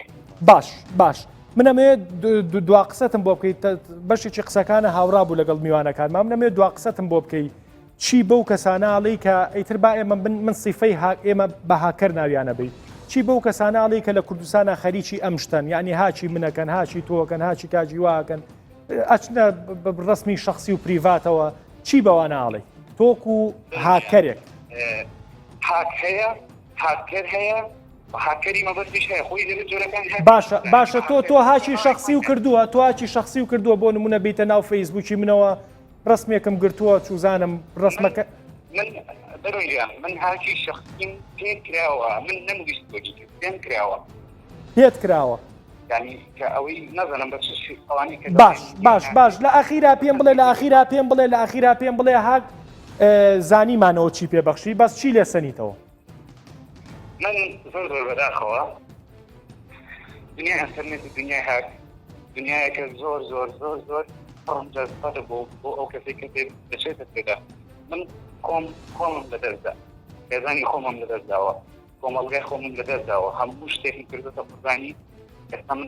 باش منەمەوێت دوا قسەتم بۆ بکەیت بەشێکی قسەکانە هاوڕا بوو لەگەڵ میوانەکانمان منەمەوێت دوا قسەتم بۆ بکەیت چی بەو کەساناڵی کە ئەیتر با ئێمە من سیفەی ئێمە بە هاکەر ناویانە بێت چی بەو کەساناڵی کە لە کوردستانە خەریکی ئەمشتن یعنی هاچی منەکەن هاچی تۆکەن هاچی کاجیواکەن ئەچنە ڕسمی شخصی و پریڤاتەوە چی بەوانەڵی تۆکو هاکەرێک هاک هەیە هاکەر هەیە هاکەری مەبەستیش هەیە خۆی دەبێت جۆرەکان باشە تۆ هاچی شخصی و کردووە تۆ هاچی شخصی و کردووە بۆ نمونە بیتە ناو فەیسبووکی منەوە ڕسمێکم گرتووە چوزانم ڕسمەکە من دەرویان من هاچی شخصیم پێ کراوە من نەمویست بۆ پێم کراوە پێت کراوە ینی کە ئەوەی نەزانم بە ئەوانی کە باش لە ئاخیرا پێم بڵێ هاک زانیمانەوە چی پێبەخشی بەس چی لێ سەنیتەوە من زۆر بەداخەوە دنیای ئینتەرنێت و دنیای هاک دنیایەکە زۆر پڕمجازپەتە بۆ ئەو کەسێک کە دەچێتە پێدا من خۆمم لەدەستدا هێزانی خۆمم لەدەستداوە کۆمەڵگای خۆمم لەدەستداوە هەموو شتێکی کردوتە قوربانی ئێستا من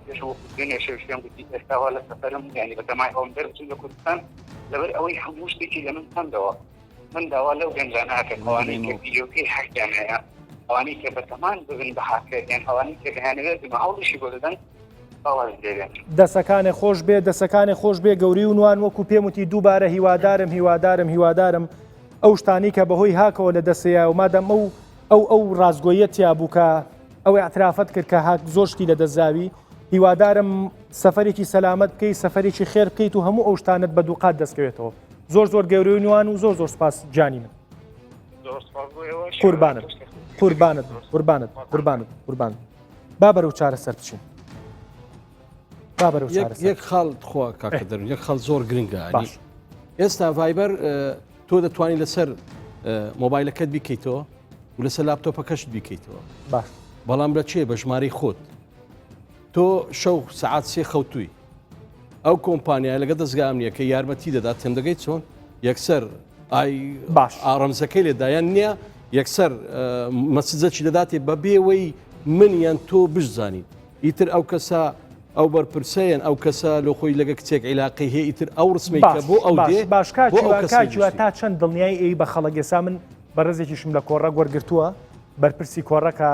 پێشەوە دوێنێ شێوم گوتی ئێستاوا لە سەفەرم ینی بەتەمای ئەوم دەرچوو لە کوردستان لەبەر ئەوەی هەموو شتێکی لە من کەمدەوە من داوا لەو گەنجە ناکەم ئەوانەی کە ڤیدیۆکەی حەکیان هەیە ئەوانەی کە بەتەمان ببن بە حاکەریان ئەوانەی کە دەیانەوێت بمە هەوڵیشی بۆ دەدەن دەسەکانی خۆش بێ گەوری و نوان وەکو پێم وتی دووبارە هیوادارم ئەو شتانی کە بەهۆی هاکەوە لە دەسەیە و مادەم ئەو ئەو ڕازگۆیە تیابوو کە ئەوەی اعترافت کرد کە هاک زۆر شتی لە دەستزاوی هیوادارم سەفەرێکی سەلامەت بکەیت سەفەرێکی خێر بکەیت و هەموو ئەو شتانت بە دووقات دەستکەوێتەوە زۆر گەورەی نوان و زۆر سپاس جانی من قوربانت با بەرەو چارەسەر بچین با بەرەو چارەسەر یەک خاڵ خوا کاکە دەرون یەک خاڵ زۆر گرنگە ئێستا ڤایبەر تۆ دەتوانانی لەسەر مۆبایلەکەت بیکەیتەوە و لەسەر لاپتۆپەکەشت بیکەیتەوە باش بەڵام لە چێ بە ژمارەی خۆت تۆ شەو سعات سێ خەوتووی ئەو کۆمپانیای لەگە دەستگام نییە کە یارمەتی دەدات تێم دەگەیت چۆن یەکسەر باش ئارەمزەکەی لێدایان نییە یەکسەر مەسجەکی دەداتێ بە بێوەی منیان تۆ بشزانین ئیتر ئەو کەسە ئەو بەرپرسەیەن ئەو کەسە لە خۆی لەگە کچێک عیلاقی هەیە ئیتر ئەو ڕسمی کە بۆ ئەو دێ باش کاچوە تا چەند دڵنیایی ئەی بە خەڵەگەسا من بەڕێزێکیشم لە کۆڕە وەرگرتووە بەرپرسی کۆڕەکە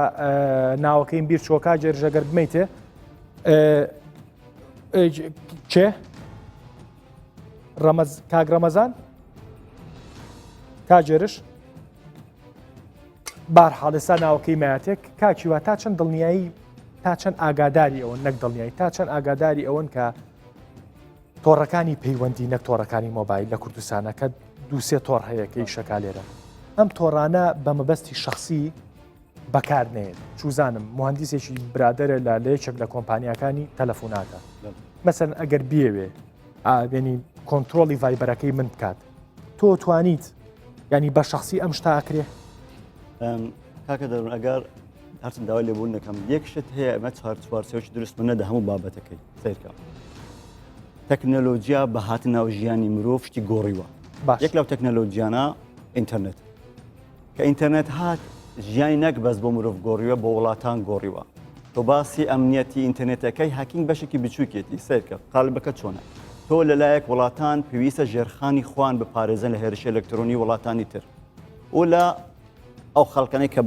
ناوەکەیم بیر چۆکا جێرژەگەر بمەیتێ چێ کاک ڕەمەزان کاجێرش بارحاڵێسا ناوەکەی مایاتێک کاکیوە تا چەند دڵنیایی تا چەند ئاگاداری ئەوەن نەک دڵنیایی تا چەند ئاگاداری ئەوەن کە تۆڕەکانی پەیوەندی نەک تۆڕەکانی مۆبایل لە کوردستانە کە دووسێ تۆڕ هەیەکەی شەکالێرە ئەم تۆڕانە بە مەبەستی شخصی بەکار نێت چوزانم مهندسێکی برادرە لە لەیەکێک لە کۆمپانیەکانی تەلەفۆناتە مەسەن ئەگەر بیەوێ بینی کۆنتترۆلی ڤایبەرەکەی من بکات تۆ توانیت ینی بە شخصی ئەم شتاکرێ کاکە دەڕون ئەگەر هەرچەند داوای لێبوون دەکەم یەک شت هەیە ئەمە چوارچێکی دروست منە دە هەموو بابەتەکەی سیرکە تەکنەلۆژیا بە هاتن ناو ژیانی مرۆڤ شتی گۆڕیوە یەک لەو تەکنەلۆژیانە ئینتەرنێت کە ئینتەرنێت هات ژیانی نەک بەس بۆ مرۆڤ گۆڕیوە بۆ وڵاتان گۆڕیوە تۆ باسی ئەمنیەتی ئینتەرنێتەکەی هاکینگ بەشێکی بچووکێتی سیرکە قالبەکە چۆنە تۆ لەلایەک وڵاتان پێویستە ژێرخانی خوان بپارێزن لە هێرشی ئەلکترۆنی وڵاتانی تر و لە ئەو خەڵکانەی کە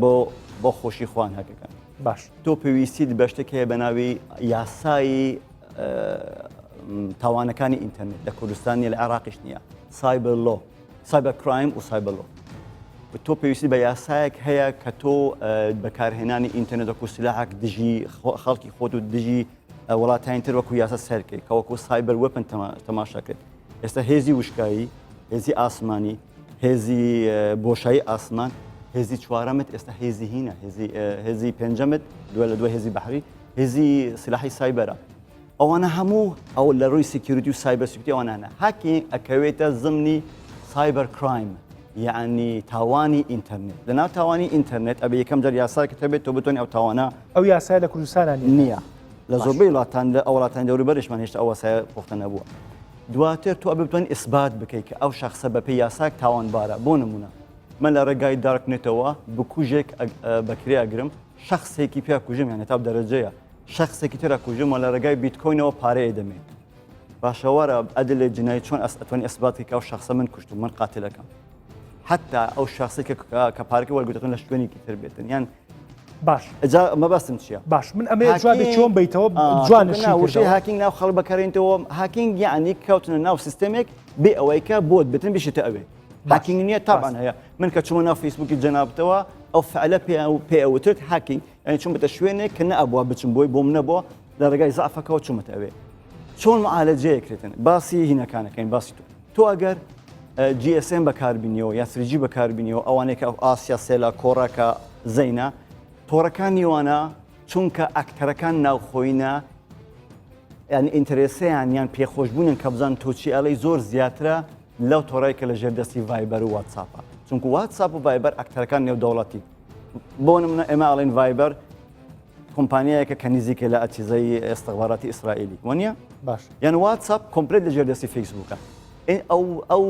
بۆ خۆشی خوان هەکەکەن باش تۆ پێویستیت بە شتێکەیە بە ناوی یاسایی تاوانەکانی ئینتەرنێت لە کوردستانی لە عێراقیش نییە سایبەر لۆ سایبەر کرایم و سایبەر لۆ تۆ پێویستی بە یاسایەک هەیە کە تۆ بەکارهێنانی ئینتەرنێت وەکو سلاحێک دژی خەڵکی خۆت و دژی وڵاتانی تر وەکو یاسا سەرکەی کە وەکو سایبەر وەپن تەماشاکرێت ئێستا هێزی وشکایی هێزی ئاسمانی هێزی بۆشایی ئاسمان هێزی چوارەمت ئێستا هێزی هینە هێزی پێنجەمت دوێ لە دوای هێزی بەحری هێزی سلاحی سایبەرە ئەوانە هەموو ئەو لە ڕووی سکیوریتی و سایبەر سکیوریتی ئەوانانە هاکی ئەکەوێتە زمنی سایبەر کرایم یعنی تاوانی ئینتەرنێت لەناو تاوانی ئینتەرنێت ئەبێ یەکەم جار یاساکە هەبێت تۆ بتوانێت ئەو تاوانە ئەو یاسای لە کوردستانە نییە لە زۆربەی وڵاتان لە ئەو وڵاتانی دەوری بەرشمان هێشتا ئەو وەسایە پوختە نەبووە دواتر تۆ ئەبێ بتوانین ئیسبات بکەیت کە ئەو شەخصە بەپێی یاساک تاوانبارە بۆ نمونە من لە ڕێگای دارکنێتەوە بکوژێک بەکرێ ئەگرم شخصێکی پێ کوژم یان تا دەرەجەیە شخصێکی ترە کوژم و لە ڕێگای بیتکۆینەوە پارەیە دەمێت باشەوەرە ئەدلێ جنایی چۆن ئەتوانی ئەسباتی کە ئەو شخصە من کوشت و من قاتلەکەم حتا ئەو شخصی کە پارەکە وەرگتون لە شوێنێکی تر بێتن یان باش مەبەستم چییە باش من ئەمە جوابی چۆن بیتەوە جوانشی هاکینگ ناو خەڵ بەکارێنەوە هاکینگ یعنی کەوتنە ناو سیستەمێک بێ ئەوەی کە بۆت بتن بشتە ئەوێ هاکینگ نییە تاان هەیە من کە چوومە ناو فیسبووکی جەنابتەوە ئەو فعلە پێ ئەوترت هاکینگ یعنی چون بتە شوێنێک کە نەبووە بچم بۆی بۆم نەبووە لە ڕێگای زعفەکەەوە چوومەتە ئەوێ چۆن معالەجەیەکرێتن باسی هینەکانەکەین باسی تۆ ئەگەر GSM بەکاربینیەوە یا 3G بەکاربینیەوە ئەوانێک ئەو ئاسیا سێلا کۆڕەکە زەینە تۆڕەکانی وانە چونکە ئەکتەرەکان ناوخۆینە یان ئینترێسیان یان پێخۆشببوونن کە بزان تۆچی ئەڵی زۆر زیاترە لەو تۆڕێکە لە ژێردەستی ڤایبەر و واتساپە چونکە واتساپ و ڤایبەر ئەکتەرەکان نێودەوڵەتی بۆ نمونە ئێمە ئەڵێن ڤایبەر کۆمپانیایەکە کە نزیکە لە ئەتیزەی ئێستەخباراتی ئیسرائیلی وانە باش یان واتساپ کۆمپلێت لە ژێردەستی فەیسبووکە ئەو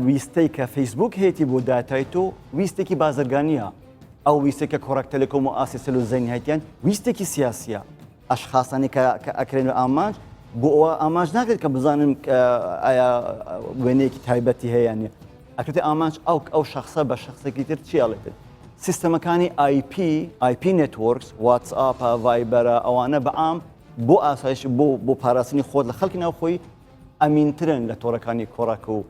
ویستەی کە فەیسبوک هێتی بۆ داتای تۆ ویستێکی بازرگانیە ئەو ویستێکە کۆڕک تەلکۆم و ئاسیسل و زەنیهایەتیان ویستێکی سیاسیە ئەشخاصانی کە ئەکرێن و ئامانج بۆ ئەوە ئامانج ناکرێت کە بزانن ئایا وێنەیەکی تایبەتی هەیە نیە ئەکرێت ئامانج ئەو شخصە بە شخصێکی تر چیاڵێتن سیستەمەکانی IP نێتوەرکس واتساپە ڤایبەرە ئەوانە بەعام بۆ ئاسایش بۆ پاراستنی خۆت لە خەڵکی ناوخۆی ئەمینترن لە تۆڕەکانی کۆڕک و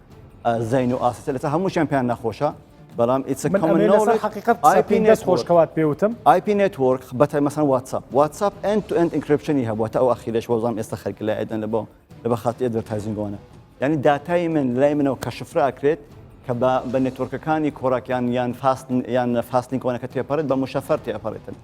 زەین و ئاسیسە لەتا هەمووشیان پێیان نەخۆشە بەڵام it's a من common ئەمێ لەسەر knowledge حقیقت IP قسە دەست network خۆشکەوات پێوتم IP network بەتای مەسەن واتساپ end to end encryptionی هەبووە ئەو ئەخیرش وەزانم ئێستا خەرکی لای ئەدەن لە بە خاتی ئەدڤەرتایزینگەوەنە یعنی داتای من لای منەوە کە شفراکرێت کە بە نێتۆرکەکانی کۆڕاکیان یان فاستنگەوەنە کە تێپەڕێت بە مشەفەر تێپەڕێتن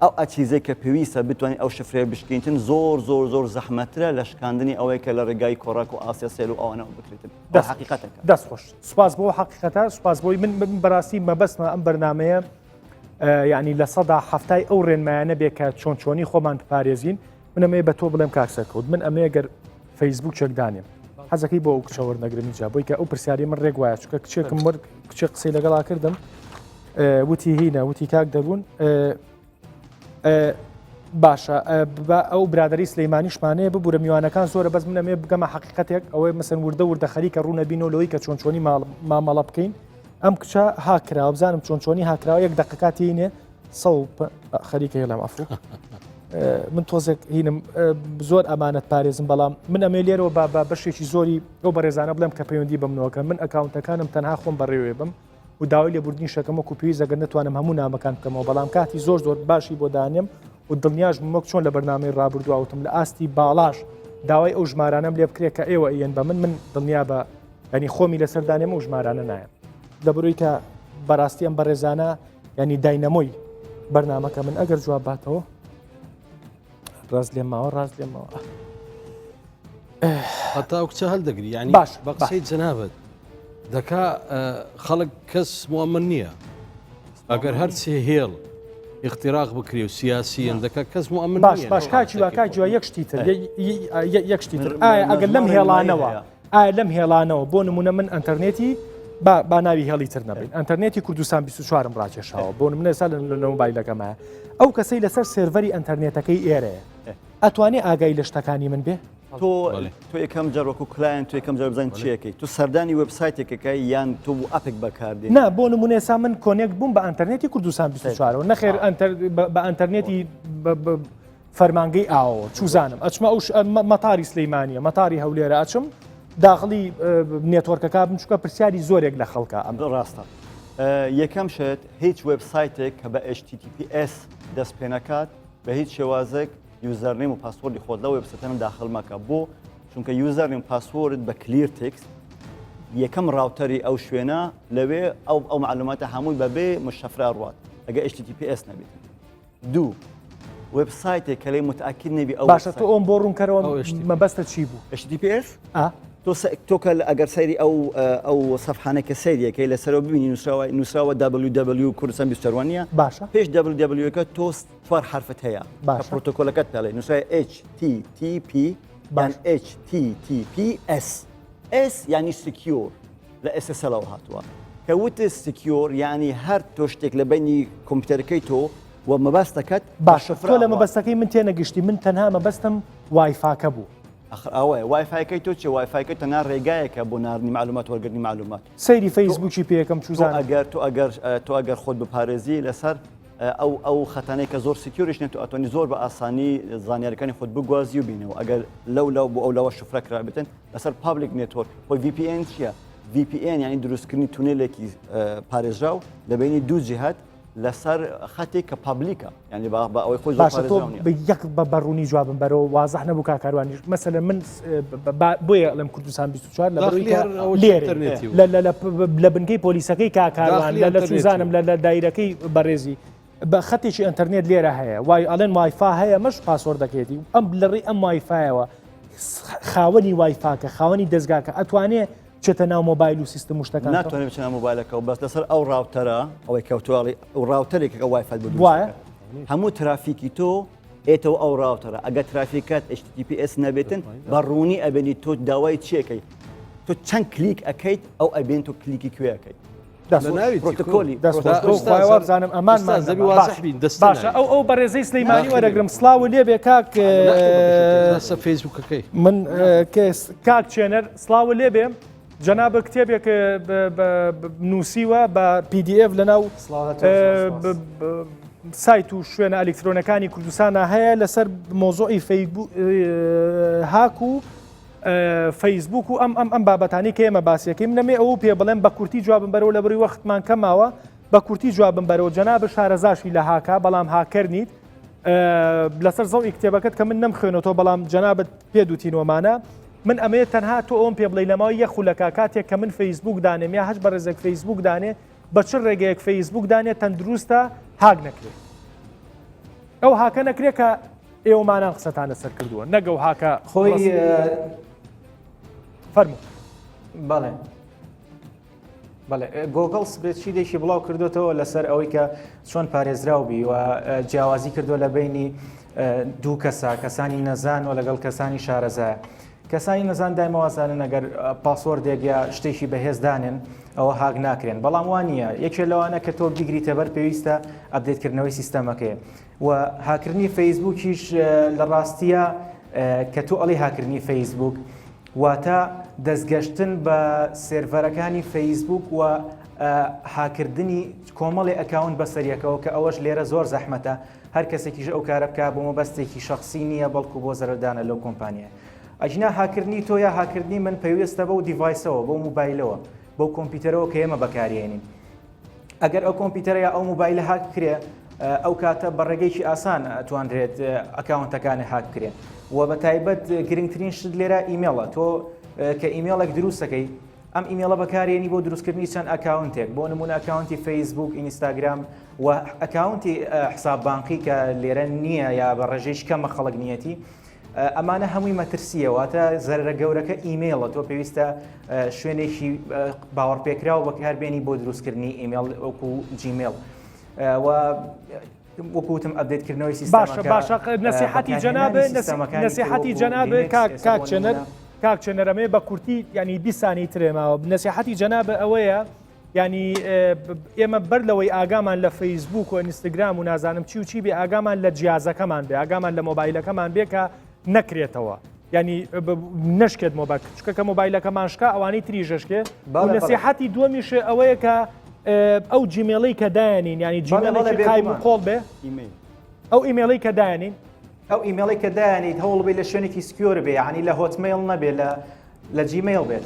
ئەو ئەچیزەی کە پێویستە بتوانین ئەو شفرێ بشکێنتن زۆر زەحمەترە لە شکاندنی ئەوەی کە لە ڕێگای کۆڕاک و ئاسیا سێل و ئەوانەوە بکرێتن حقیقەتەکە دەست خۆش سوپاس بۆ حقیقەتە سوپاس بۆی من بەڕاستی مەبەستمە ئەم بەرنمەیە یعنی لە سەدا هەفتای ئەو ڕێنمایانە بێ کە چۆنی خۆمان بپارێزین من ئەمێ بە تۆ بڵێم کاکسەکەوت من ئەمێ گەر فەیسبوک چەکدانیم حەزەکەی بۆ ئەو کچەوە نەگرنی جا بۆی کە ئەو پرسیاری من ڕێک وایە چکە کچێکم مرد کچێ قسەی لەگەڵا کردم وتی هینە وتی کاک دەبوون باشە ئەو برادری سلەیمانیشمانەیە ببوورە میوانەکان زۆرە بەس منەمێ بگەمە حقیقەتێک ئەوەی مەسەن وردە خەریکە ڕوونە بینەوەی کە چۆنی مامەڵە بکەین ئەم کچە هاکراوە بزانم چۆنی هاکراوە یەک دقیقاتی هینێ خەریکە هێڵام ئەفو من تۆزێک هینم زۆر ئەمانەت پارێزم بەڵام من ئەمێ لێرەوە بە بەشێکی زۆری ئەو بەڕێزانە بڵێم کە پەیوەندی بمنەوەکە من ئەکاونتەکانم تەنها خۆم بەڕێوێ بم و داوای لێبوردنی شەکەمە کوپی زەگەر نتوانم هەموو نامەکان بکەمەوە بەڵام کاتی زۆر باشی بۆ دانیم و دڵنیاش بمەک چۆن لە بەرنامەی ڕابردووەوتم لە ئاستی باڵاش داوای ئەو ژمارانەم لێ بکرێت کە ئێوە ئەیەن بە من دڵنیا بە ینی خۆمی لەسەر دانێمە و ژمارانە نایە دەبڕووی کە بەڕاستی ئەم بەڕێزانە ینی داینەمۆی بەرنامەکە من ئەگەر جواب باتەوە ڕاز لێماوە هەتا ئەو کچە هەڵدەگری ینی باش بە قسەی جەنابەت دەکا خەڵک کەس موامن نییە ئەگەر هەرچێ هێڵ اختراق بکری و سیاسیەن دەکە کەس موامن باش کاچیوە یەک شتی تر یەک شتی تر ئایا ئەگەر لەم هێڵانەوە ئایا لەم هێڵانەوە بۆ نمونە من ئەتەرنێتی با ناوی هێڵی تر نەبین ئەتەرنێتی کوردستان 24م ڕاکێشاوە بۆ نمونە سا لە مۆبایلەکەمە ئەو کەسەی لەسەر سێڤەری ئەتەرنێتەکەی ئێرەیە ئەتوانێ ئاگای لە شتەکانی من بێ تۆ یەکەم جارۆک و کلاەن تو یەکەم جار بزانین چیەکەی تو سەردانی وبسایتێکەکەی یان تو ئەپێک بەکاردێن نا بۆ نمونە سا من کۆنێک بووم بە ئەتەرنێتی کوردستان 24ەوە نەخێر بە ئەتەرنێتی فەرمانگەی ئاوە چوزانم ئەچمە ئەو مەتاری سلەیمانیە مەتاری هەولێرە ئەچم داخلی نێتۆرکەکە بچووکە پرسیاری زۆرێک لە خەڵکە ئەم ڕاستە یەکەم شت هیچ وبسایتێک کە بە HTTPS دەست پێ نەکات بە هیچ شێوازێک یوزەرنیم و پاسوەردی خۆت لە وێبسایتەکەم داخل مەکە بۆ چونکە یوزەرنیم پاسوەرد بە کلیر تێکست یەکەم ڕاوتەری ئەو شوێنە لەوێ ئەو معلوماتە هەمووی بەبێ مشەفرە ڕوات ئەگە HTTPS نەبێت دوو وبسایتێک کە لێ متأکد نەبی ئەو باشە تۆ ئەوم بۆ ڕوونکەرەوە مەبەستە چی بوو HTTPS تۆکە ئەگەر سەیری ئەو سەفحانێکە سەیریەکەی لەسەرەوە ببینی نووسراوە www کوردستان 24 باشە پێش www-کە تۆ چوار حرفت هەیە کە پرۆتۆکۆلەکەت پێڵێ نووسراوە HTTP یان HTTPS S یعنی سکیۆر لە SSL هاتووە کە وتە سکیۆر یعنی هەر تۆ شتێک لە بینی کۆمپیوتەرەکەی تۆ و مەبەستەکەت باشە تۆ لە مەبەستەکەی من تێنەگەشتی من تەنها مەبەستم وایفاکە بوو ئەوەیە وایفایەکەی تۆ چێ وایفایەکە تەنها ڕێگایەکە بۆ ناردنی معلومات وەرگرتنی معلومات سەیری فەیسبوکی پێەکەم چوزان تۆ ئەگەر خۆت بپارێزی لەسەر ئەو خەتانەی کە زۆر سکیۆریش نێت و ئەتوانی زۆر بە ئاسانی زانیارەکانی خۆت بگوازی و بینەوە ئەگەر لەو بۆ ئەو لەوە شفرە کرابێتن لەسەر پابلیک نێتۆرک خۆی VPN چییە؟ VPN یعنی دروستکردنی تونێلێکی پارێزراو لە بینی دوو جیهات لەسەر خەتێک کە پابلیکە یعنی بە ئەوەی خۆی یەک بە بەڕوونی جوابم بەرەوە وازەح نەبوو کاکاروانیش مەسەلەن من بۆیە لەم کوردستان 24 لە بنکەی پۆلیسەکەی کاکاروان لە چوزانم لە دایرەکەی بەڕێزی بە خەتێکی ئەتەرنێت لێرە هەیە وای ئەڵێن وایفا هەیە مەش پاسوەردەکێتی ئەم لەڕێی ئەم وایفایەوە خاوەنی وایفاکە خاوەنی دەستگاکە ئەتوانێت چێتە ناو مۆبایل و سیستم شتەکان ناتوانێت بچێتە مۆبایلەکە و بەس لەسەر ئەو ڕاوتەرە ئەوەی کەوتواڵی ئەو ڕاوتەرێک کە وایفای بوو وایە هەموو ترافیکی تۆ ئێتەوە ئەو ڕاوتەرە ئەگە ترافیکات HTTPS نەبێتن بەڕوونی ئەبێنی تۆ داوای چیەکەی تۆ چەند کلیک ئەەکەیت ئەو ئەبێن تۆ کلیکی کوێەکەی پرۆتۆکۆلی دەستخۆشوازانم ئەمانمان باشە ئەو بەڕێزەی سلەیمانی وەرەگرم سلااو لێبێ کاک فەیسبوکەکەی من کاک چێنەر سلااو لێبێ جەنابە کتێبێک نووسیوە بە PDF لەناو سایت و شوێنە ئەلکترۆنەکانی کوردستانە هەیە لەسەر مۆزۆی هاک و فەیسبوک و ئەم بابەتانی کە ئێمە باسیەکەیم نەمێ ئەو پێ بڵێم بە کورتی جوابم بەرەوە لە بڕی وەختمان کەماوە بە کورتی جوابم بەرەوە جەناب شارەزاشی لە هاکا بەڵام هاکەر نیت لەسەر زەڵی کتێبەکەت کە من نەمخوێنەوە بەڵام جەنابەت پێ دوتینۆمانە من ئەمەیە تەنها تۆ ئەوم پێ بڵێ لەماوە یە خولەکە کاتێک کە من فەیسبوک دانێم یا هەش بە ڕێزێک فەیسبوک دانێ بە چ ڕێگەیەک فەیسبوک دانێت تەندروستە هاک نەکرێت ئەو هاکە نەکرێت کە ئێوەمانان قسەتانە سەر کردووە نەگە و هاکە خۆی فەرموو بەڵێ بەڵێ گۆگڵ سپرێدشیتێکی بڵاو کردوێتەوە لەسەر ئەوەی کە چۆن پارێزراوبی و جیاوازی کردووە لە بینی دوو کەسا کەسانی نەزان و لەگەڵ کەسانی شارەزایە کەسانی نەزان دایمەوازانن ئەگەر پاسۆردێک یا شتێکی بەهێزدانن ئەوە هاگ ناکرێن بەڵام وانە یەکێ لەوانە کە تۆ بیگریتە بەر پێویستە ئەپدێتکردنەوەی سیستەمەکەی و هاکردنی فەیسبووکیش لە ڕاستیە کە تۆ ئەڵی هاکردنی فەیسبوک واتە دەستگەشتن بە سێرڤەرەکانی فەیسبوک و هاکردنی کۆمەڵی ئەکاونت بەسەریەکەەوە کە ئەوەش لێرە زۆر زەحمەتە هەر کەسێکیش ئەو کارە بکە بۆ مەبەستێکی شخصی نییە بەڵکو بۆ زەرەردانە لەو کۆمپانیە ئەجنا هاکردنی تۆ یا هاکردنی من پێویستە بەو دیڤایسەوە بۆ موبایلەوە بۆ کۆمپیوتەرەوە کە ئێمە بەکارێنین ئەگەر ئەو کۆمپیوتەرە یا ئەو موبایلە هاک کرێ ئەو کاتە بەڕێگەیکی ئاسان ئەتوانرێت ئەکاونتەکانی هاک کرێن و بە تایبەت گرنگترین شت لێرە ئیمێڵە تۆ کە ئیمێڵێک دروستەکەی ئەم ئیمێڵە بەکارێنی بۆ دروستکردنی چەند ئەکاونتێک بۆ نمونە ئەکاونتی فەیسبوک ئینستاگرام و ئەکاونتی حساب بانقی کە لێرە نییە یا بە ڕێژەیەکی کەمە خەڵک نیەتی ئەمانە هەمووی مەترسیە واتە زەررە گەورەکە ئیمێڵە تۆ پێویستە شوێنێکی باوەڕپێکراوە بەکاربێنی بۆ دروستکردنی ئیمێڵ وەکو جیمێڵ و وەکوتم ئەپدێتکردنەوەی سیستەمەکە باشە نەسیحەتی جەنابێ نەسیحەتی جەنابێ کاک چێنەرەمێ بە کورتی ینی 20 سانی ترێماوە نەسیحەتی جەنابە ئەوەیە ینی ئێمە بەر لەوەی ئاگامان لە فەیسبوک و ئینستاگرام و نازانم چی و چی بێ ئاگامان لە جیازەکەمان بێ ئاگامان لە مۆبایلەکەمان بێ کە نەکرێتەوە ینی نشکێت مۆبایل چکەکە مۆبایلەکەمان شکا ئەوانەی تریژەشکێ نەسیحەتی دووەمیشە ئەوەیە کە ئەو جیمێڵی کە دایانین ینی جیمێڵی قایم و قۆڵ بێ ئەو ئیمێڵی کە دایانین ئەو ئیمێڵی کە دایانیت هەوڵ بێ لە شوێنێکی سکیۆر بێ یعنی لە هۆتمێڵ نەبێ لە جیمێڵ بێت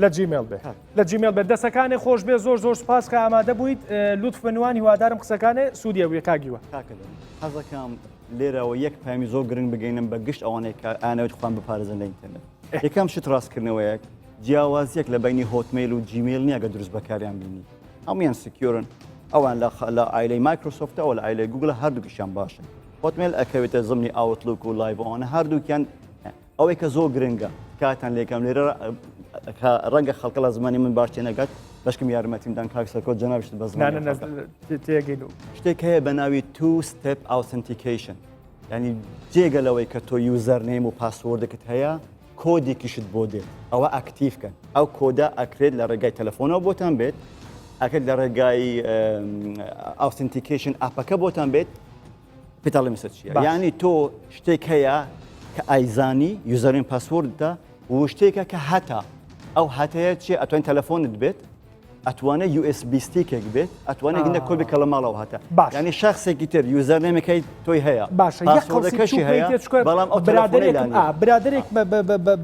لە جیمێڵ بێ لە جیمێڵ بێت دەسەکانی خۆش بێ زۆر زۆر سپاس کە ئامادە بوویت لوتف بنوان هیوادارم قسەکانێ سوودیە بووە کاگیوە حەزەکەم لێرەوە یەک پامی زۆر گرنگ بگەینم بە گشت ئەوانەیە کە ئانەوێت خوان بپارێزن لە ئینتەرنێت یەکەم شت ڕاستکردنەوەیەک جیاوازیەک لە بینی هۆتمێل و جیمێل نییە گە دروست بەکاریان بینی هەمویان سکیۆرن ئەوان لە ئایلەی مایکرۆسۆفتەوە لە ئایلەی گوگڵە هەردووکیشیان باشن هۆتمێل ئەکەوێتە زمانی ئاوتلوک و لایڤەوانە هەردووکیان ئەوەی کە زۆر گرنگە کاتان لێکم لێرە ڕەنگە خەڵکە لە زمانی من باش تێنەگات بەشکم یارمەتیمدان کاکسەکۆ جەنابشت بە زمان شتێک هەیە بە ناوی two step authentication ینی جێگەلەوەی کە تۆ یوزەر نێم و پاسوەردەکەت هەیە کۆدێکیشت بۆ دێت ئەوە ئاکتیفکەن ئەو کۆدا ئەکرێت لە ڕێگای تەلەفۆنەوە بۆتان بێت ئەکرێت لە ڕێگای authentication ئاپەکە بۆتان بێت پێتاڵی مسە چیە یعنی تۆ شتێک هەیە کە ئایزانی یوزەرین پاسوەردتە و شتێکە کە هەتا ئەو هەتەیە چێ ئەتوانین تەلەفۆنت بێت ئەتوانێت USB ستیکێک بێت ئەتوانێت هینە کۆبی کە لە ماڵەوە هەتا ینی شخصێکی تر یوزەر نێمەکەی تۆی هەیە باشەکەشی هەیە بەڵام ئەو برادێک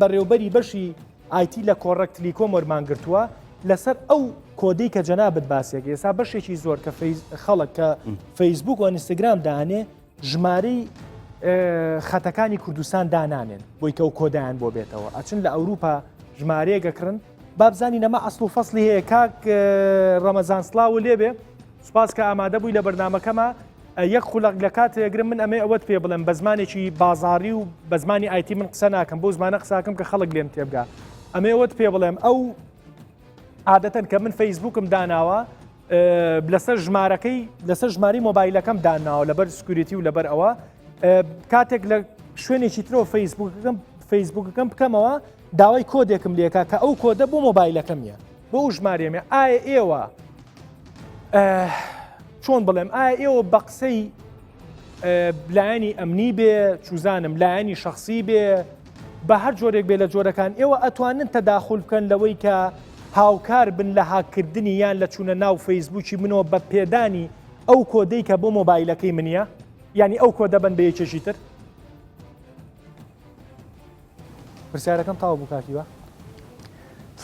بەڕێوبەری بەشی ئایتی لە کۆڕەکت لیکۆم وەرمانگرتووە لەسەر ئەو کۆدەی کە جەنابەت باسێک ئێستا بەشێکی زۆر کە خەڵک کە فەیسبوک و ئینستاگرام دانێ ژمارەی خەتەکانی کوردستان دانانێن بۆی کە و کۆدایان بۆ بێتەوە ئەچن لە ئەوروپا ژمارەیەگەکردن بابزانی نەما ئەسڵ و فەسلی هەیە کاک ڕەمەزان سڵاو لێبێ سوپاس کە ئامادە بووی لە بەرنامەکەمە یەک خوڵق لە کاتێگرم من ئەمێ ئەوەت پێ بڵێم بە زمانێکی بازاڕی و بە زمانی ئایتی من قسە ناکەم بۆ زمانە قساکەم کە خەڵک لێم تێبگا ئەمێ ئەوەت پێ بڵێم ئەو عادەتەن کە من فەیسبوکم داناوە لەسەر ژمارەکەی لەسەر ژماری مۆبایلەکەم داناوە لەبەر سکوریتی و لەبەر ئەوە کاتێک لە شوێنێکی ترەوە فەیسبوکەکەم بکەمەوە داوای کۆدێکم لێکا کە ئەو کۆدە بۆ مۆبایلەکەمیە بۆ ئەو ژمارێمێ ئایا ئێوە چۆن بڵێم ئایا ئێوە بە قسەی لایەنی ئەمنی بێ چوزانم لایەنی شخصی بێ بە هەر جۆرێک بێ لە جۆرەکان ئێوە ئەتوانن تەداخل بکەن لەوەی کە هاوکار بن لە هاکردنی یان لە چوونە ناو فەیسبوکی منەوە بە پێدانی ئەو کۆدەی کە بۆ مۆبایلەکەی منیە ینی ئەو کۆدە بن بە یەکێکی تر پرسیارەکەم تاوا بوو کاکیوە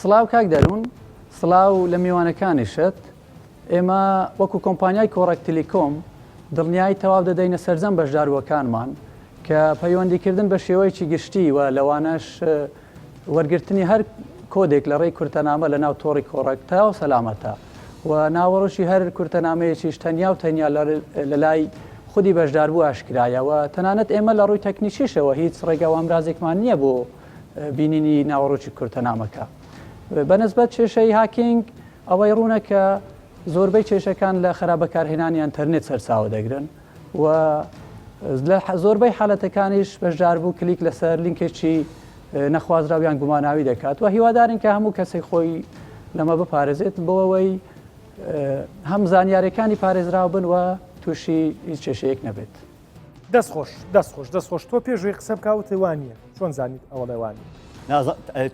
سڵاو کاک دەروون سڵاو لە میوانەکانیشت ئێمە وەکو کۆمپانیای کۆڕێک تەلیکۆم دڵنیایی تەواو دەدەینە سەرجەم بەشداروەکانمان کە پەیوەندیکردن بە شێوەیەکی گشتی و لەوانەش وەرگرتنی هەر کۆدێک لە ڕێی کورتەنامە لە ناو تۆڕی کۆڕێک تاو سەلامەتە و ناوەڕۆژی هەر کورتەنامەیەکیش تەنیا و تەنیا لە لای خودی بەشداربوو ئاشکرایە و تەنانەت ئێمە لە ڕووی تەکنیکیشەوە هیچ ڕێگە وامرازێکمان نییە بۆ بینینی ناوەڕۆکی کورتەنامەکە. بەنسبەت کێشەی هاکینگ ئەوەی ڕوونەکە زۆربەی کێشەکان لە خراپبەکارهێنانی ئینتەرنێت سەرچاوە دەگرن و زۆربەی حالەتەکانیش بەشداربوو کلیک لەسەر لینکێکی نەخوازراویان گوماناوی دەکات و هیوادارین کە هەموو کەسێک خۆی لەمە بپارێزێت بۆ ئەوەی هەم زانیاریەکانی پارێزراو بن و تووشی هیچ کێشەیەک نەبێت. دەستخۆش تۆ پێشوەی قسە بکوتە وانە چۆن زانیت ئەوە لەوانی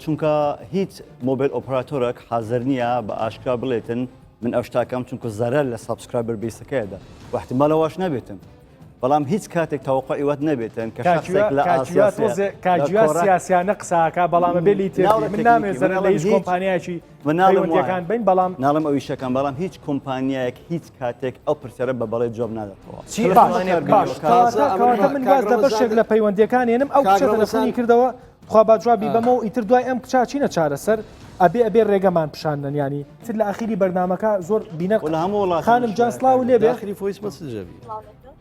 چونکە هیچ مۆبیل ئۆپراتۆرێک حاضر نییە بە ئاشکرا بڵێتن من ئەو شتاکەم چونکە زەرەر لە سابسکرایبەر بیسەکەیدا واحتیمالەوەش نەبێتن بەڵام هیچ کاتێک تاوەقع ئیوات نەبێتن کە کاجویا سیاسیانە قساکە بەڵامە بێلی تێ من نامێت زەرەر لە هیچ کۆمپانیایکی پەیوەندیەکان بین بەڵام ناڵم ئەوی شەکەم بەڵام هیچ کۆمپانیایەک هیچ کاتێک ئەو پرسیارە بە بەڵێ جواب ناداتەوە من باز لە بەشێک لە پەیوەندیەکان هێنم ئەو کچە تەلەفۆنی کردەوە خوا با جوابی بەمەوە ئیتر دوای ئەم کچا چینە چارەسەر ئەبێ ڕێگەمان پیشاندن ینی تر لە ئاخیری بەرنامەکە زۆر بینە خانم جانسلااو لێبێ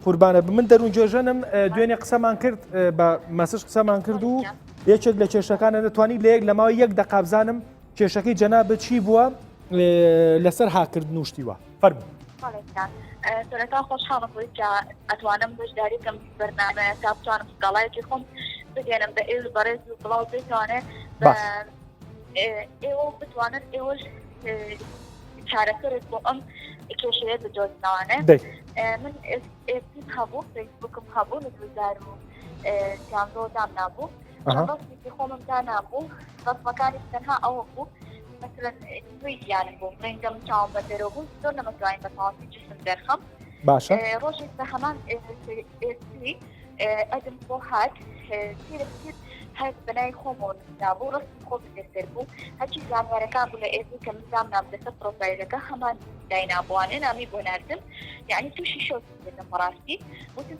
قوربانە من دەروون جێژەنم دوێنێ قسەمان کرد بە مەسش قسەمان کرد و یەکێک لە کێشەکانە دەتوانانی لە یەک لە ماوەی یەک دەقا بزانم کێشەکەی جەنابە چی بووە لەسەر هاکردن وشتیوە فەرموو سەرەتا خۆشحاڵم بووی کە ئەتوانم بەشداری بکەم بەرنامەیە تا بتوانم سکاڵایەکی خۆم بگەێنم بە ئێوە بەڕێز و بڵاو بتوانێت ئێوە بتوانن ئێوەش چارەسەرت بۆ ئەم کێشەیە بدۆزنەوانێ من ئێسیم هەبوو فەیسبووکم هەبوو لە 2013 نابوو ڕستی خۆممدا نابوو ڕسمەکانی تەنها ئەوە بوو مثلا دوی دیانم بوو ڕێنگەم چاوم بە دەرەوە بوو زۆر نەمەتوانین بە تەواوی جسم دەرخەم ڕۆژێک بە هەمان ئێستی ئەدم بۆ هات هەر بەنای خۆمەوە نابوو ڕستی خۆ بێتر بوو هەرچی زانیارەکان بوو لە ئێزی کە منزام نام لەسەر پرۆفایلەکە هەمان داینابوانێ نامی بۆ ناردم یعنی تووشی شۆ بێتم بەڕاستی وتم